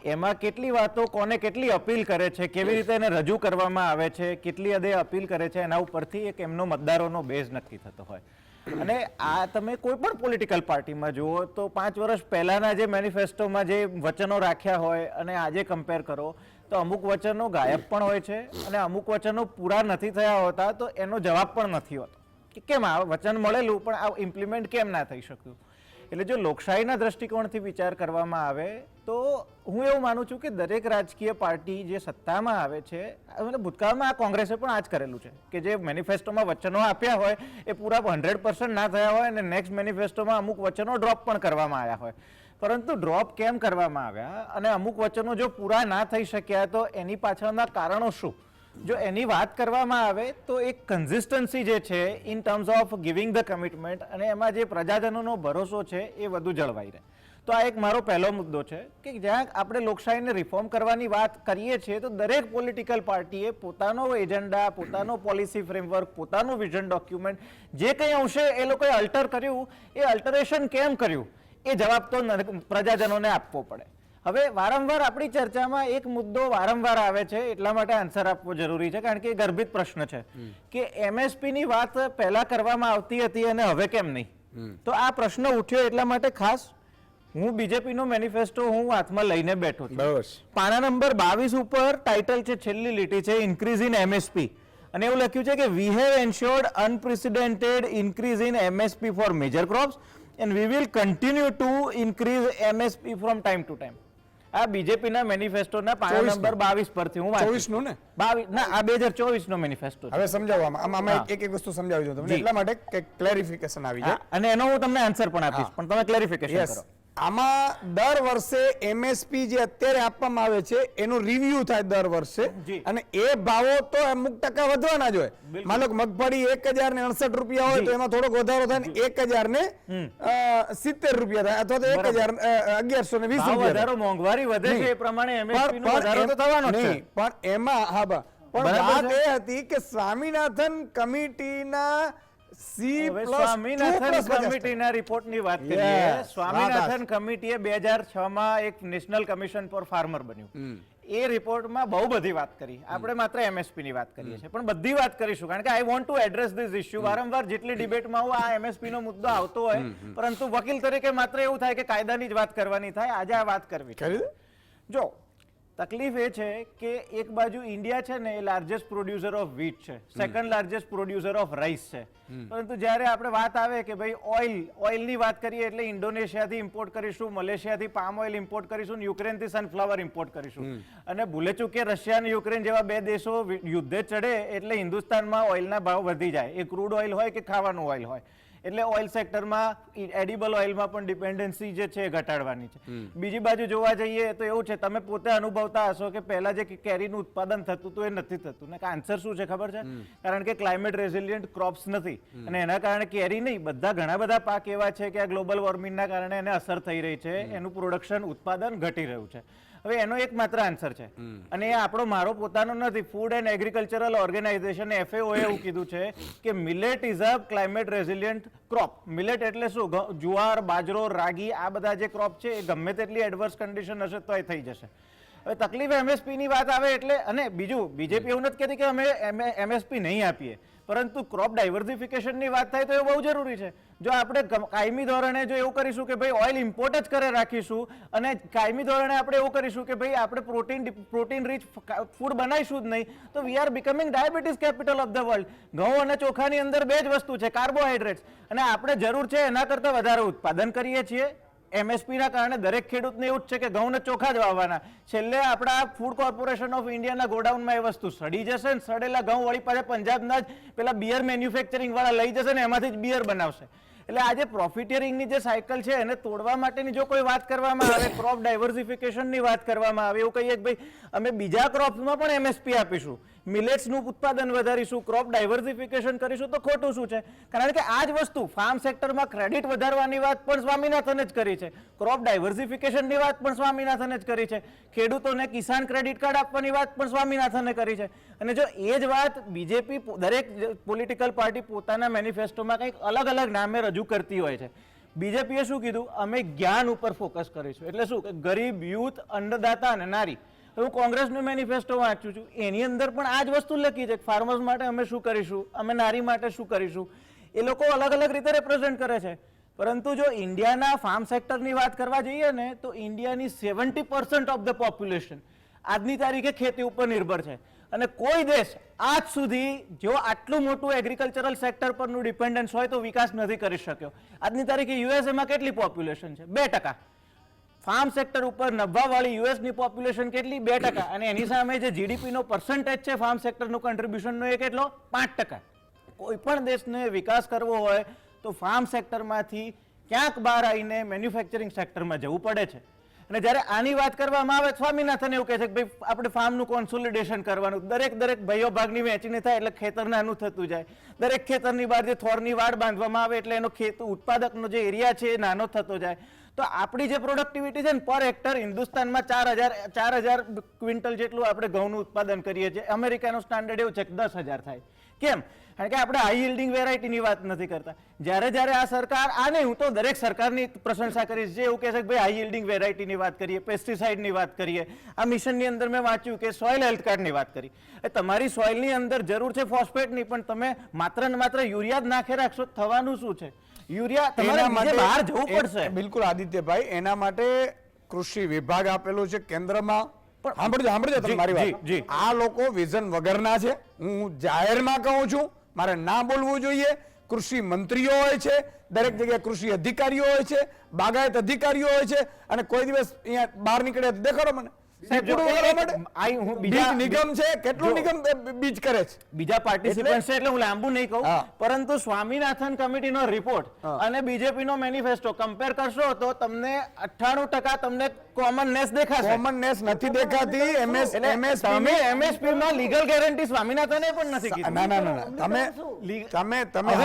એમાં કેટલી વાતો કોને કેટલી અપીલ કરે છે, કેવી રીતે એને રજૂ કરવામાં આવે છે, કેટલી હદે અપીલ કરે છે, એના ઉપરથી એક એમનો મતદારોનો બેઝ નક્કી થતો હોય. અને આ તમે કોઈ પણ પોલિટિકલ પાર્ટીમાં જુઓ તો 5 વર્ષ પહેલાના જે મેનિફેસ્ટોમાં જે વચનો રાખ્યા હોય અને આજે કમ્પેર કરો તો અમુક વચનો ગાયબ પણ હોય છે અને અમુક વચનો પૂરા નથી થયા હોતા તો એનો જવાબ પણ નથી હોતો કે કેમ આ વચન મળેલું પણ આ ઇમ્પ્લિમેન્ટ કેમ ના થઈ શક્યું. એટલે જો લોકશાહીના દ્રષ્ટિકોણથી વિચાર કરવામાં આવે તો હું એવું માનું છું કે દરેક રાજકીય પાર્ટી જે સત્તામાં આવે છે, ભૂતકાળમાં આ કોંગ્રેસે પણ આ જ કરેલું છે કે જે મેનિફેસ્ટોમાં વચનો આપ્યા હોય એ પૂરા 100% ના થયા હોય અને નેક્સ્ટ મેનિફેસ્ટોમાં અમુક વચનો ડ્રોપ પણ કરવામાં આવ્યા હોય. પરંતુ ડ્રોપ કેમ કરવામાં આવ્યા અને અમુક વચનો જો પૂરા ના થઈ શક્યા તો એની પાછળના કારણો શું, જો એની વાત કરવામાં આવે તો એક કન્સિસ્ટન્સી જે છે in terms of giving the commitment અને એમાં જે પ્રજાજનોનો ભરોસો છે એ વધુ જળવાઈ રહે. તો આ એક મારો પહેલો મુદ્દો છે કે જ્યાં આપણે લોકશાહીને રિફોર્મ કરવાની વાત કરીએ છીએ તો દરેક પોલિટિકલ પાર્ટીએ પોતાનો એજન્ડા, પોતાનો પોલિસી ફ્રેમવર્ક, પોતાનું વિઝન ડોક્યુમેન્ટ જે કંઈ અંશે એ લોકોએ અલ્ટર કર્યું એ અલ્ટરેશન કેમ કર્યું એ જવાબ તો પ્રજાજનોને આપવો પડે. હવે વારંવાર આપણી ચર્ચામાં એક મુદ્દો વારંવાર આવે છે એટલા માટે આન્સર આપવો જરૂરી છે કારણ કે એ ગર્ભિત પ્રશ્ન છે કે એમએસપી ની વાત પહેલા કરવામાં આવતી હતી અને હવે કેમ નહીં. તો આ પ્રશ્ન ઉઠ્યો એટલા માટે ખાસ હું બીજેપી નો મેનિફેસ્ટો હું હાથમાં લઈને બેઠો છું. પાના નંબર 22 ઉપર ટાઇટલ છે, છેલ્લી લીટી છે, ઇન્ક્રીઝ ઇન એમએસપી, અને એવું લખ્યું છે કે we have ensured unprecedented increase in MSP for major crops and we will continue to increase MSP from time to time. આ બીજેપીના મેનિફેસ્ટોના પાના નંબર 22 પરથી હું 24 નું ને 22 ના આ 2024 નો મેનિફેસ્ટો. હવે સમજાવો આમાં એક વસ્તુ સમજાવી દઉં તમને એટલા માટે કે ક્લેરિફિકેશન આવી જાય અને એનો હું તમને આન્સર પણ આપીશ પણ તમે ક્લેરિફિકેશન કરો. આમાં દર વર્ષે એમએસપી જે અત્યારે આપવામાં આવે છે એનું રિવ્યુ થાય દર વર્ષે અને એ ભાવો તો અમુક ટકા વધવાના જ હોય. માનો કે મગફળી 1069 રૂપિયા હોય તો એમાં થોડોક વધારો થાય ને 1070 રૂપિયા થાય અથવા તો 1120 રૂપિયા. વધારો મોંઘવારી વધે છે એ પ્રમાણે એમએસપી નો વધારો તો થવાનો છે. પણ એમાં પણ વાત એ હતી કે સ્વામીનાથન કમિટીના સ્વામીનાથન કમિટીના રિપોર્ટની વાત કરીએ. સ્વામીનાથન કમિટીએ 2006 માં એક નેશનલ કમિશન ફોર ફાર્મર બન્યું. એ રિપોર્ટમાં બહુ બધી વાત કરી. આપણે માત્ર એમએસપી ની વાત કરીએ છીએ પણ બધી વાત કરીશું કારણ કે I want to address this issue. વારંવાર જેટલી ડિબેટમાં હું આ એમએસપી નો મુદ્દો આવતો હોય પરંતુ વકીલ તરીકે માત્ર એવું થાય કે કાયદાની જ વાત કરવાની થાય. આજે આ વાત કરવી. જો તકલીફ એ છે કે એક બાજુ ઇન્ડિયા છે ને એ લાર્જેસ્ટ પ્રોડ્યુસર ઓફ વ્હીટ છે, second largest producer of rice છે, પરંતુ જ્યારે આપણે વાત આવે કે ભાઈ ઓઇલની વાત કરીએ એટલે ઇન્ડોનેશિયાથી ઇમ્પોર્ટ કરીશું, મલેશિયાથી પામ ઓઇલ ઇમ્પોર્ટ કરીશું, યુક્રેનથી સનફ્લાવર ઇમ્પોર્ટ કરીશું, અને ભૂલે ચૂકે રશિયા અને યુક્રેન જેવા બે દેશો યુદ્ધે ચડે એટલે હિન્દુસ્તાનમાં ઓઇલના ભાવ વધી જાય, એ ક્રૂડ ઓઇલ હોય કે ખાવાનું ઓઇલ હોય. એટલે ઓઇલ સેક્ટરમાં એડિબલ ઓઇલમાં પણ ડિપેન્ડન્સી જે છે એ ઘટાડવાની છે. બીજી બાજુ જોવા જઈએ તો એવું છે, તમે પોતે અનુભવતા હશો કે પહેલા જે કેરીનું ઉત્પાદન થતું હતું એ નથી થતું, ને આન્સર શું છે ખબર છે? કારણ કે ક્લાઇમેટ રેઝિલિયન્ટ ક્રોપ્સ નથી, અને એના કારણે કેરી નહીં, ઘણા બધા પાક એવા છે કે આ ગ્લોબલ વોર્મિંગના કારણે એને અસર થઈ રહી છે, એનું પ્રોડક્શન ઉત્પાદન ઘટી રહ્યું છે. હવે એનો એક માત્ર આન્સર છે, અને એ આપણો મારો પોતાનો નથી. Food and agricultural organization FAO એવું કીધું છે કે millet is a climate resilient crop. Millet એટલે શું? જુવાર, બાજરો, રાગી, આ બધા જે ક્રોપ છે એ ગમે તેટલી એડવર્સ કન્ડિશન હશે તો એ થઈ જશે. હવે તકલીફ MSP ની વાત આવે એટલે, અને બીજું બીજેપી એવું નથી કહેતી કે અમે MSP નહીં આપીએ, પરંતુ ક્રોપ ડાયવર્સિફિકેશનની વાત થાય તો એ બહુ જરૂરી છે. જો આપણે કાયમી ધોરણે જો એવું કરીશું કે ભાઈ ઓઇલ ઇમ્પોર્ટ જ કરે રાખીશું, અને કાયમી ધોરણે આપણે એવું કરીશું કે ભાઈ આપણે પ્રોટીન રીચ ફૂડ બનાવીશું જ નહીં, તો we are becoming diabetes capital of the world. ઘઉં અને ચોખાની અંદર બે જ વસ્તુ છે, કાર્બોહાઈડ્રેટ્સ, અને આપણે જરૂર છે એના કરતાં વધારે ઉત્પાદન કરીએ છીએ. MSP ના કારણે દરેક ખેડૂતને એવું જ છે કે ઘઉં ને ચોખા જ વાવવાના. છેલ્લે આપણા ફૂડ કોર્પોરેશન ઓફ ઇન્ડિયાના ગોડાઉનમાં એ વસ્તુ સડી જશે, ને સડેલા ઘઉં વળી પાછા પંજાબના જ પેલા બિયર મેન્યુફેક્ચરિંગ વાળા લઈ જશે ને એમાંથી જ બિયર બનાવશે. એટલે આજે પ્રોફિટિયરિંગની જે સાયકલ છે એને તોડવા માટેની જો કોઈ વાત કરવામાં આવે, ક્રોપ ડાયવર્સિફિકેશનની વાત કરવામાં આવે, એવું કહીએ કે ભાઈ અમે બીજા ક્રોપ્સમાં પણ MSP આપીશું, મિલેટ્સનું ઉત્પાદન વધારીશું, ક્રોપ ડાયવર્સિફિકેશન કરીશું, તો ખોટું શું છે? કારણ કે આ જ વસ્તુ ફાર્મ સેક્ટરમાં ક્રેડિટ વધારવાની વાત પણ સ્વામીનાથને જ કરી છે, ક્રોપ ડાયવર્સિફિકેશનની વાત પણ સ્વામીનાથને જ કરી છે, ખેડૂતોને કિસાન ક્રેડિટ કાર્ડ આપવાની વાત પણ સ્વામીનાથને કરી છે. અને જો એ જ વાત બીજેપી દરેક પોલિટિકલ પાર્ટી પોતાના મેનિફેસ્ટોમાં કંઈક અલગ અલગ નામે રજૂ કરતી હોય છે. બીજેપીએ શું કીધું? અમે જ્ઞાન ઉપર ફોકસ કરીશું. એટલે શું કે ગરીબ, યુથ, અન્નદાતા અને નારી. હું કોંગ્રેસનું મેનિફેસ્ટો વાંચું છું, એની અંદર પણ આ જ વસ્તુ લખી છે, ફાર્મર્સ માટે અમે શું કરીશું, અમે નારી માટે શું કરીશું. એ લોકો અલગ અલગ રીતે રિપ્રેઝેન્ટ કરે છે, પરંતુ જો ઇન્ડિયાના ફાર્મ સેક્ટરની વાત કરવા જઈએ ને તો ઇન્ડિયાની 70% ઓફ ધ પોપ્યુલેશન આજની તારીખે ખેતી ઉપર નિર્ભર છે, અને કોઈ દેશ આજ સુધી જો આટલું મોટું એગ્રીકલ્ચરલ સેક્ટર પરનું ડિપેન્ડન્સ હોય તો વિકાસ નથી કરી શક્યો. આજની તારીખે યુએસએમાં કેટલી પોપ્યુલેશન છે? 2%. ફાર્મ સેક્ટર ઉપર નભવાવાળી યુએસની પોપ્યુલેશન કેટલી? 2%. અને એની સામે જે જીડીપીનો પર્સન્ટેજ છે ફાર્મ સેક્ટરનું કન્ટ્રીબ્યુશનનો એ કેટલો? 5%. કોઈ પણ દેશને વિકાસ કરવો હોય તો ફાર્મ સેક્ટરમાંથી ક્યાંક બહાર આવીને મેન્યુફેક્ચરિંગ સેક્ટરમાં જવું પડે છે. અને જ્યારે આની વાત કરવામાં આવે, સ્વામીનાથન એવું કહે છે કે ભાઈ આપણે ફાર્મનું કોન્સોલિડેશન કરવાનું, દરેક ભાઈઓ ભાગની વહેંચણી થાય એટલે ખેતર નાનું થતું જાય, દરેક ખેતરની બહાર જે થોરની વાડ બાંધવામાં આવે એટલે એનો ઉત્પાદકનો જે એરિયા છે એ નાનો થતો જાય. તો આપણી જે પ્રોડક્ટિવિટી છે ને પર હેક્ટર હિન્દુસ્તાનમાં 4,000 ક્વિન્ટલ જેટલું આપણે ઘઉંનું ઉત્પાદન કરીએ છીએ. અમેરિકાનું સ્ટાન્ડર્ડ એવું છે કે 10,000 થાય. કેમ? કારણ કે આપણે હાઈ યીલ્ડિંગ વેરાયટીની વાત નથી કરતા. જ્યારે આ સરકાર, આ નહીં, હું તો દરેક સરકારની પ્રશંસા કરીશ જે એવું કહે છે કે ભાઈ હાઈ યીલ્ડિંગ વેરાયટીની વાત કરીએ, પેસ્ટિસાઇડની વાત કરીએ. આ મિશનની અંદર મેં વાંચ્યું કે સોઇલ હેલ્થ કાર્ડની વાત કરી. તમારી સોઇલની અંદર જરૂર છે ફોસ્ફેટની, પણ તમે માત્ર ને માત્ર યુરિયા જ નાખે રાખશો, થવાનું શું છે? યુરિયા તમારે બીજે બહાર જવું પડશે. બિલકુલ આદિત્યભાઈ, એના માટે કૃષિ વિભાગ આપેલું છે કેન્દ્રમાં. સાંભળજો તમે મારી વાત. આ લોકો વિઝન વગરના છે. હું જાહેરમાં કહું છું, મારે ના બોલવું જોઈએ. કૃષિ મંત્રીઓ હોય છે, દરેક જગ્યાએ કૃષિ અધિકારીઓ હોય છે, બાગાયત અધિકારીઓ હોય છે, અને કોઈ દિવસ અહીંયા બહાર નીકળે દેખાડો મને. નિગમ છે, કેટલું નિગમ બીજ કરે છે, બીજા પાર્ટિસિપન્ટ છે, એટલે હું લાંબુ નહીં કહું, પરંતુ સ્વામીનાથન કમિટીનો રિપોર્ટ અને બીજેપીનો મેનિફેસ્ટો કમ્પેર કરશો તો તમને 98% તમને કોમનનેસ દેખાશે. કોમનનેસ નથી દેખાતી. MSP માં લીગલ ગેરંટી સ્વામીનાથને પણ નથી કીધી. ના, તમે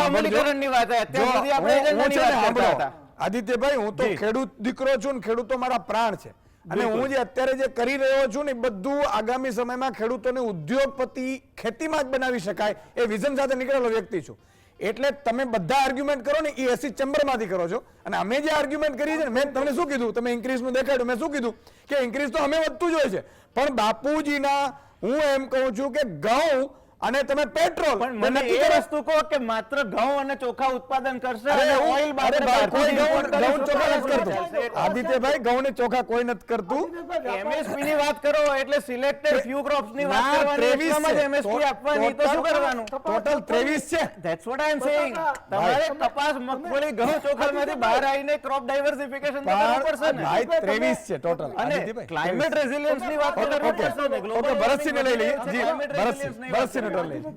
અમલીકરણની વાત અત્યાર સુધી આપણે એજન્ડાની વાત કરતા હતા. આદિત્યભાઈ, હું તો ખેડૂત દીકરો છું ને ખેડૂતો મારા પ્રાણ છે, અને હું જે અત્યારે જે કરી રહ્યો છું ને બધું આગામી સમયમાં ખેડૂતોને ઉદ્યોગપતિ ખેતીમાં જ બનાવી શકાય એ વિઝન સાથે નીકળેલો વ્યક્તિ છું. એટલે તમે બધા આર્ગ્યુમેન્ટ કરો ને એ એસી ચેમ્બરમાંથી કરો છો, અને અમે જે આર્ગ્યુમેન્ટ કરીએ છીએ મેં તમને શું કીધું? તમે ઇન્ક્રીઝનું દેખાડ્યું, મેં શું કીધું કે ઇન્ક્રીઝ તો અમે વધતું જ હોય છે, પણ બાપુજીના હું એમ કહું છું કે ઘઉં અને તમે પેટ્રોલ પણ મને નક્કી એ કરો. વસ્તુ કહો કે માત્ર ઘઉં અને ચોખા ઉત્પાદન કરશે અરે અને હું- ઓઇલ અરે ભાઈ, કોઈ ઘઉં ચોખા નથી કરતું કરતું. આદિત્યભાઈ, ઘઉં ને ચોખા કોઈ નથી કરતું. MSP ની વાત કરો એટલે સિલેક્ટેડ ફ્યુ ક્રોપ્સ ની વાત ના, કરવાની 23 એટલામાં જ છે. MSP આપવાની તો શું કરવાનું ટોટલ 23 છે. That's what I am saying. તમારે કપાસ મગફળી ઘઉં ચોખામાંથી બહાર આવીને ક્રોપ ડાયવર્સિફિકેશન કરવું પડશે પણ ને. ભાઈ 23 છે ટોટલ. અને આદિત્યભાઈ, ક્લાઇમેટ રેઝિલિયન્સ ની વાત કરવી પડશે ને. Global ઓકે, ભરતસિંહને લઈ લઈએ. warming જી, climate resilience ભરતસિંહ, ની વાત ભરતસિંહને કરવી લઈ લઈએ.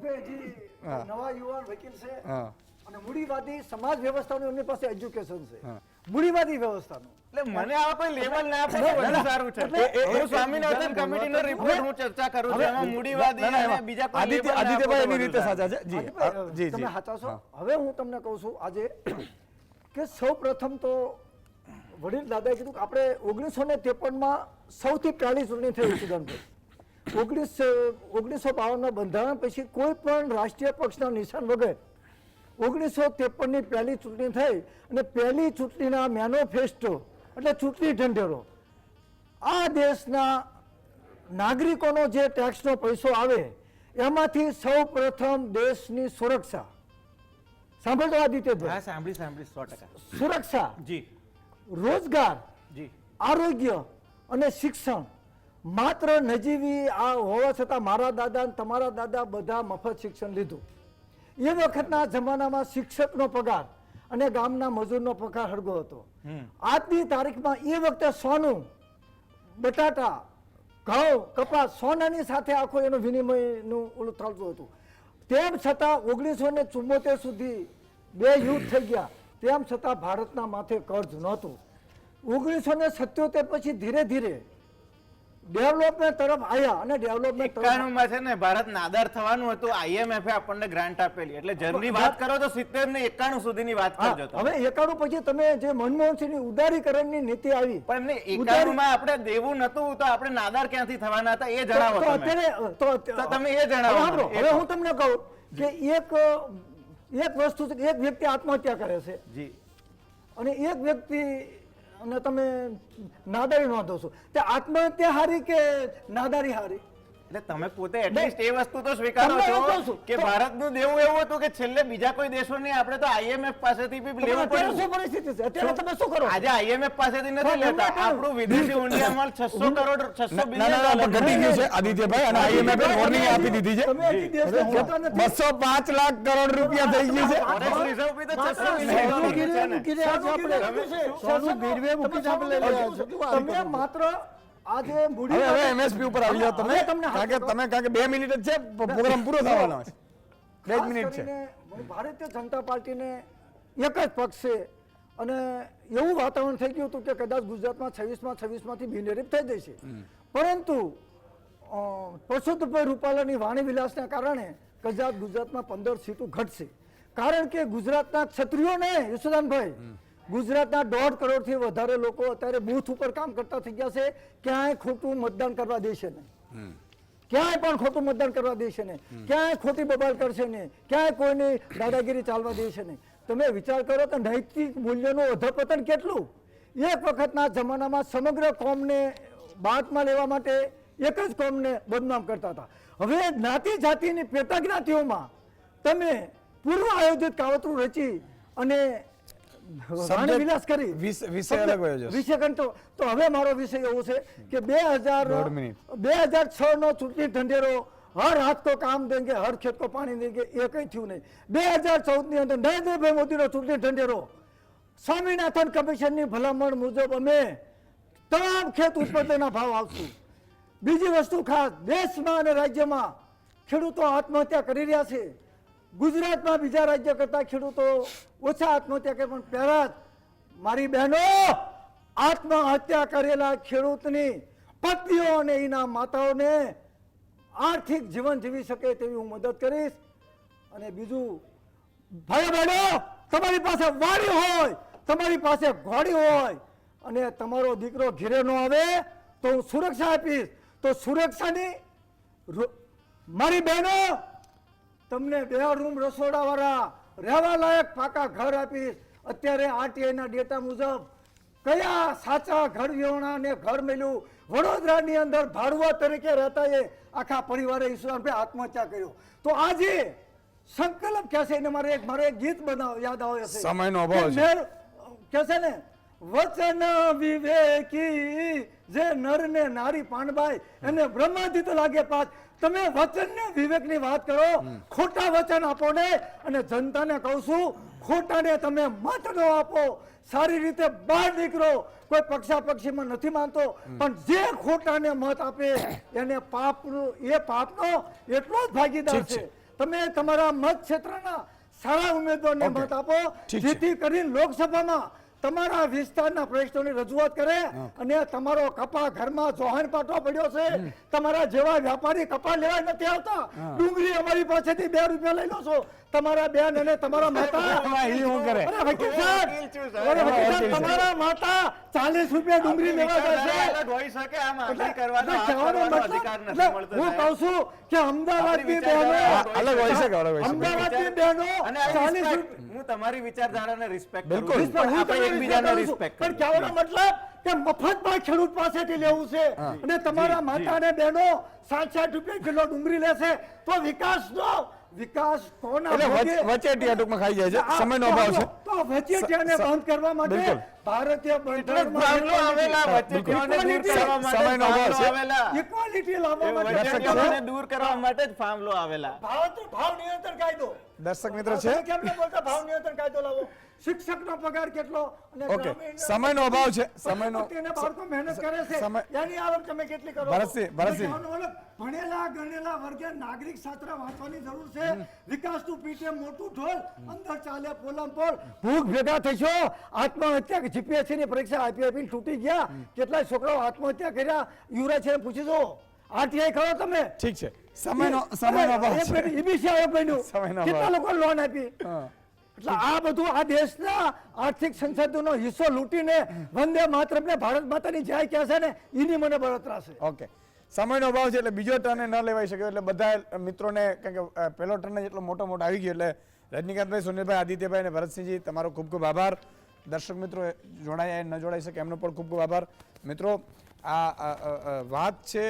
હા. નવા યુવાન વકીલ છે હા. અને મૂડીવાદી સમાજ વ્યવસ્થાનું એમની પાસે એજ્યુકેશન છે મૂડીવાદી વ્યવસ્થાનું. એટલે મને આવા કોઈ લેવલ ના આપે તો વધુ સારું છે. હું સ્વામિનાથન કમિટીનો રિપોર્ટ હું ચર્ચા કરું છું એમાં મૂડીવાદી ના, ના, અને એમાં બીજા કોઈ આદિત્ય- label ના આપો તો આદિત્યભાઈ એની વધુ રીતે સારું. સાચા છે. જી, હાજીભાઈ, જી, તમે જી. સાચા છો. હવે હું તમને કહું છું આજે કે સૌ પ્રથમ તો વડીલ દાદાએ કીધું કે આપણે 1953માં સૌથી પહેલી ચૂંટણી થઈ સુદાનભાઈ. 1952ના બંધારણ પછી કોઈ પણ રાષ્ટ્રીય પક્ષના નિશાન વગર 1953 ની પહેલી ચૂંટણી થઈ અને પહેલી ચૂંટણીના મેનિફેસ્ટો એટલે ચૂંટણી ઢંઢેરો આ દેશના નાગરિકોનો જે ટેક્સનો પૈસો આવે એમાંથી સૌ પ્રથમ દેશની સુરક્ષા, સાંભળતો આદિત્યભાઈ, હા, સાંભળી 100%. સુરક્ષા, જી રોજગાર, જી આરોગ્ય અને શિક્ષણ માત્ર નજીવી આ હોવા છતાં મારા દાદા અને તમારા દાદા બધા મફત શિક્ષણ લીધું. એ વખતના જમાનામાં શિક્ષકનો પગાર અને ગામના મજૂરનો પગાર હળગો હતો. આજની તારીખમાં એ વખતે સોનું, બટાટા, ઘઉં, કપાસ, સોનાની સાથે આખો એનો વિનિમયનું ઓલું ચાલતું હતું. તેમ છતાં 1974 સુધી 2 યુદ્ધ થઈ ગયા, તેમ છતાં ભારતના માથે કર્જ નહોતું. 1977 પછી ધીરે ધીરે ડેવલપમેન્ટ તરફ આવ્યા અને ડેવલપમેન્ટ તરફ 91 માં છે ને ભારત નાદાર થવાનું હતું. IMF એ આપણને ગ્રાન્ટ આપેલી એટલે જર્ની વાત કરો તો 70 ને 91 સુધીની વાત હા, કરજો તમે. હવે 91 પછી તમે જે મનમોહન સિંહની ઉદારીકરણની નીતિ આવી પણ એમને 91 માં આપણે દેવું નતું તો આપણે નાદાર ક્યાંથી થવાના હતા એ જણાવો તો તમે. અત્યારે તો તમે એ જણાવો હવે સાંભળો, મને. હવે હું તમને કહું કે એક વસ્તુ છે કે એક વ્યક્તિ આત્મહત્યા કરે છે જી અને એક વ્યક્તિ અને તમે નાદારી નોંધો છો તે આત્મહત્યા હારી કે નાદારી હારી? એટલે તમે પોતે એટલીસ્ટ એ વસ્તુ તો સ્વીકારો તમને એવું છો કહું છું. કે ભારતનું દેવું એવું હતું કે છેલ્લે બીજા કોઈ દેશોની આપણે તો IMF પાસેથી બી લેવું અત્યારે શું પડ્યું. પરિસ્થિતિ છે? અત્યારે તમે શું કરો? આજે IMF પાસેથી નથી પણ લેતા. એમને આપણું વિદેશી ઊંડિયામાં 600 કરોડ 600 ના, ના, ના, પણ ઘટી બિલિયન ગયું છે આદિત્યભાઈ અને IMF એ વોર્નિંગ આપી દીધી છે. તમે હજી દેશને જોતા નથી. 205 લાખ કરોડ રૂપિયા થઈ ગઈ છે. ફોરેક્સ રિઝર્વ બી તો 600 સોનું બિલિયન ગીરવે છે ને. મૂકી રહ્યા છો આપણે. સોનું ગીરવે મૂકીને આપણે લઈ રહ્યા છો. તમે માત્ર આજે મૂડી હવે MSP ઉપર આવી જાઓ તમે. હવે તમને કારણ કે 2 મિનિટ જ છે, પ્રોગ્રામ પૂરો થવાનો છે. 2 જ ખાસ મિનિટ છે. કરીને ભારતીય જનતા પાર્ટીને એક જ પક્ષ છે અને એવું વાતાવરણ થઈ ગયું હતું કે કદાચ ગુજરાતમાં 26માંથી બિનહરીફ થઈ જશે. પરંતુ પરસોત્તમભાઈ રૂપાલાની વાણી વિલાસના કારણે કદાચ ગુજરાતમાં 15 સીટો ઘટશે. કારણ કે ગુજરાતના ક્ષત્રિયોને યશોદાનભાઈ ગુજરાતના 1.5 કરોડથી વધારે લોકો અત્યારે બૂથ ઉપર કામ કરતા થઈ ગયા છે. ક્યાંય ખોટું મતદાન કરવા દેશે નહીં, ક્યાંય પણ ખોટું મતદાન કરવા દેશે નહીં, ક્યાંય ખોટી બબાલ કરશે નહીં, ક્યાંય કોઈની દાદાગીરી ચાલવા દેશે નહીં. તમે વિચાર કરો કે નૈતિક મૂલ્યોનું અધપતન કેટલું. એક વખતના જમાનામાં સમગ્ર કોમને બાદમાં લેવા માટે એક જ કોમને બદનામ કરતા હતા. હવે જ્ઞાતિ જાતિની પેટા જ્ઞાતિઓમાં તમે પૂર્વ આયોજિત કાવતરું રચી અને વાણી વિલાસ કરી વિષય અલગ હોય છે. વિષય કંટો. તો હવે મારો વિષય એવો છે કે 2006 નો ચૂંટણી ઢંઢેરો હર હાથ કો કામ દેંગે હર ખેત કો પાણી દેંગે એ કઈ થયું નહીં. 2014 ની અંદર નરેન્દ્રભાઈ મોદીનો ચૂંટણી ઢંઢેરો સ્વામિનાથન કમિશનની ભલામણ મુજબ અમે તમામ ખેત ઉત્પાદનના ભાવ આપશું. બીજી વસ્તુ ખાસ, દેશમાં અને રાજ્યમાં ખેડૂતો આત્મહત્યા કરી રહ્યા છે. ગુજરાતમાં બીજા રાજ્ય કરતા ખેડૂતો ઓછા આત્મહત્યા કરે, પણ પહેલા જ મારી બહેનો આત્મહત્યા કરેલા ખેડૂતની પત્નીઓ અને એના માતાઓને આર્થિક જીવન જીવી શકે તેવી હું મદદ કરીશ. અને બીજું, ભાઈ બહેનો, તમારી પાસે વાડી હોય, તમારી પાસે ઘોડી હોય અને તમારો દીકરો ઘેરે ન આવે તો હું સુરક્ષા આપીશ. તો સુરક્ષાની મારી બહેનો તમને 2 રૂમ રસોડાવાળા રહેવા લાયક પાકા ઘર આપીશ. અત્યારે RTI ના ડેટા મુજબ કયા સાચા ઘર વિહોણાને ઘર મળ્યું? વડોદરાની અંદર ભાડુઆ તરીકે રહેતા એ આખા પરિવારે ઈશ્વરભાઈ આત્મહત્યા કર્યો. તો આજે સંકલ્પ કહે છે એને મારે એક ગીત યાદ આવે છે. સમયનો અભાવ છે. કે છે ને, વચન વિવેકી જે નર ને નારી પાણબાઈ એને બ્રહ્માદિત લાગે પાછ. તમે વચન ને વિવેક ની વાત કરો, ખોટા વચન આપો ને, અને જનતાને કહું છું ખોટાને તમે મત ન આપો. સારી રીતે બહાર નીકળો. કોઈ પક્ષાપક્ષીમાં નથી માનતો, પણ જે ખોટાને મત આપે એને પાપનો એટલો જ ભાગીદાર છે. તમે તમારા મત ક્ષેત્રના સારા ઉમેદવારને મત આપો, જેથી કરીને લોકસભામાં તમારા વિસ્તારના પ્રશ્નોની રજૂઆત કરે. અને તમારો કપા ઘરમાં જોહાણ પાટો પડ્યો છે. તમારા જેવા વ્યાપારી કપા લેવા નથી આવતા. ડુંગળી અમારી પાસેથી 2 રૂપિયા લઈ લો છો. તમારા બેન અને તમારા માતા તમારા માતા 40 રૂપિયા ડુંગળી લેવા જાય છે. હું કહું છું કે અમદાવાદની બહેનો, અલગ હોય છે કે અલગ હોય છે? અમદાવાદની બહેનો અને 40 હું તમારી વિચારધારાને રિસ્પેક્ટ બિલકુલ. કરું છું, પણ આપણે એકબીજાને રિસ્પેક્ટ પણ કહેવાનો મતલબ કે મફતમાં ખેડૂત પાસેથી લેવું છે, અને તમારા માતા અને બહેનો 60 રૂપિયા કિલો ડુંગળી લેશે તો વિકાસ કોના એટલે ભોગે? વચેટિયા ટૂંકમાં ખાઈ જાય છે. સમયનો અભાવ છે. તો વચેટિયાને બંધ કરવા માટે બિલકુલ. ભારતીય ફાર્મલો આવેલા, વચેટિયાઓને દૂર કરવા માટે સમયનો અભાવ છે. ફાર્મલો આવેલા. ઇક્વાલિટી લાવવા માટે વચેટિયાઓને દૂર કરવા માટે જ ફાર્મલો આવેલા. ભાવ નિયંત્રણ કાયદો. દર્શક મિત્રો છે. તમે કેમ ન બોલતા ભાવ નિયંત્રણ કાયદો લાવો? શિક્ષકનો પગાર કેટલો? અને ઓકે, ગ્રામીણ સમયનો અભાવ છે. સમયનો તેને બાળકો મહેનત કરે છે, સમય- એની આવક તમે કેટલી કરો છો? ભરતસિંહ. તમે કહેવાનો મતલબ ભણેલા ગણેલા વર્ગે નાગરિક શાસ્ત્ર વાંચવાની જરૂર છે. વિકાસનું પીઠે મોટું ઢોલ, અંદર ચાલે પોલમ પોલ. ભૂખ ભેગા થશો, આત્મહત્યા જીપીએસસી ની પરીક્ષા આપી તૂટી ગયા. કેટલાય છોકરાઓ આત્મહત્યા કર્યા. યુવરાજ છે પૂછી દો. આરટીઆઈ કરો તમે. ઠીક છે. સમયનો અભાવ છે. ઈબીસી આયોગ બન્યું. સમયનો કેટલા અભાવ. લોકો લોન આપી? એટલે આ બધું આ દેશના આર્થિક સંસાધનનો હિસ્સો લૂંટીને વંદે માતરમને ભારત માતાની જય કહે છે ને, એની મને બળતરા છે. ઓકે, સમયનો અભાવ છે એટલે બીજો ટર્ન ન લેવાઈ શક્યો. એટલે બધા મિત્રોને, કારણ કે પહેલો ટર્ન જેટલો મોટો આવી ગયો, એટલે રજનીકાંતભાઈ, સુનિલભાઈ, આદિત્યભાઈ અને ભરતસિંહજી, તમારો ખૂબ ખૂબ આભાર. દર્શક મિત્રો જોડાયા ન જોડાઈ શકે એમનો પણ ખૂબ ખૂબ આભાર. મિત્રો, આ વાત છે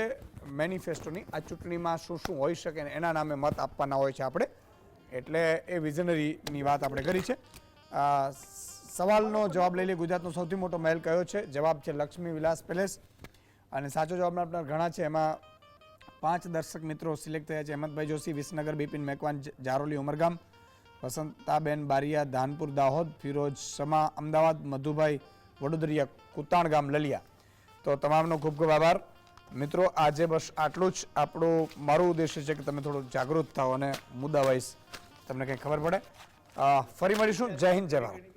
મેનિફેસ્ટોની. આ ચૂંટણીમાં શું શું હોઈ શકે ને એના નામે મત આપવાના હોય છે આપણે, એટલે એ વિઝનરીની વાત આપણે કરી છે. સવાલનો જવાબ લઈ લે. ગુજરાતનો સૌથી મોટો મહેલ કયો છે? જવાબ છે લક્ષ્મી વિલાસ પેલેસ. અને સાચો જવાબના આપણા ઘણા છે. એમાં 5 દર્શક મિત્રો સિલેક્ટ થયા છે. હેમંતભાઈ જોશી, વિસનગર, બિપિન મેકવાન, જારોલી, ઉમરગામ, વસંતાબેન બારિયા, ધાનપુર, દાહોદ, ફિરોજ સમા, અમદાવાદ, મધુભાઈ વડોદરિયા, કુતાણ ગામ, લલિયા. તો તમામનો ખૂબ ખૂબ આભાર. મિત્રો, આજે બસ આટલું જ. આપણું મારું ઉદ્દેશ્ય છે કે તમે થોડું જાગૃત થાઓ અને મુદ્દા વાઇઝ તમને કંઈ ખબર પડે. ફરી મળીશું. જય હિન્દ, જય ભારત.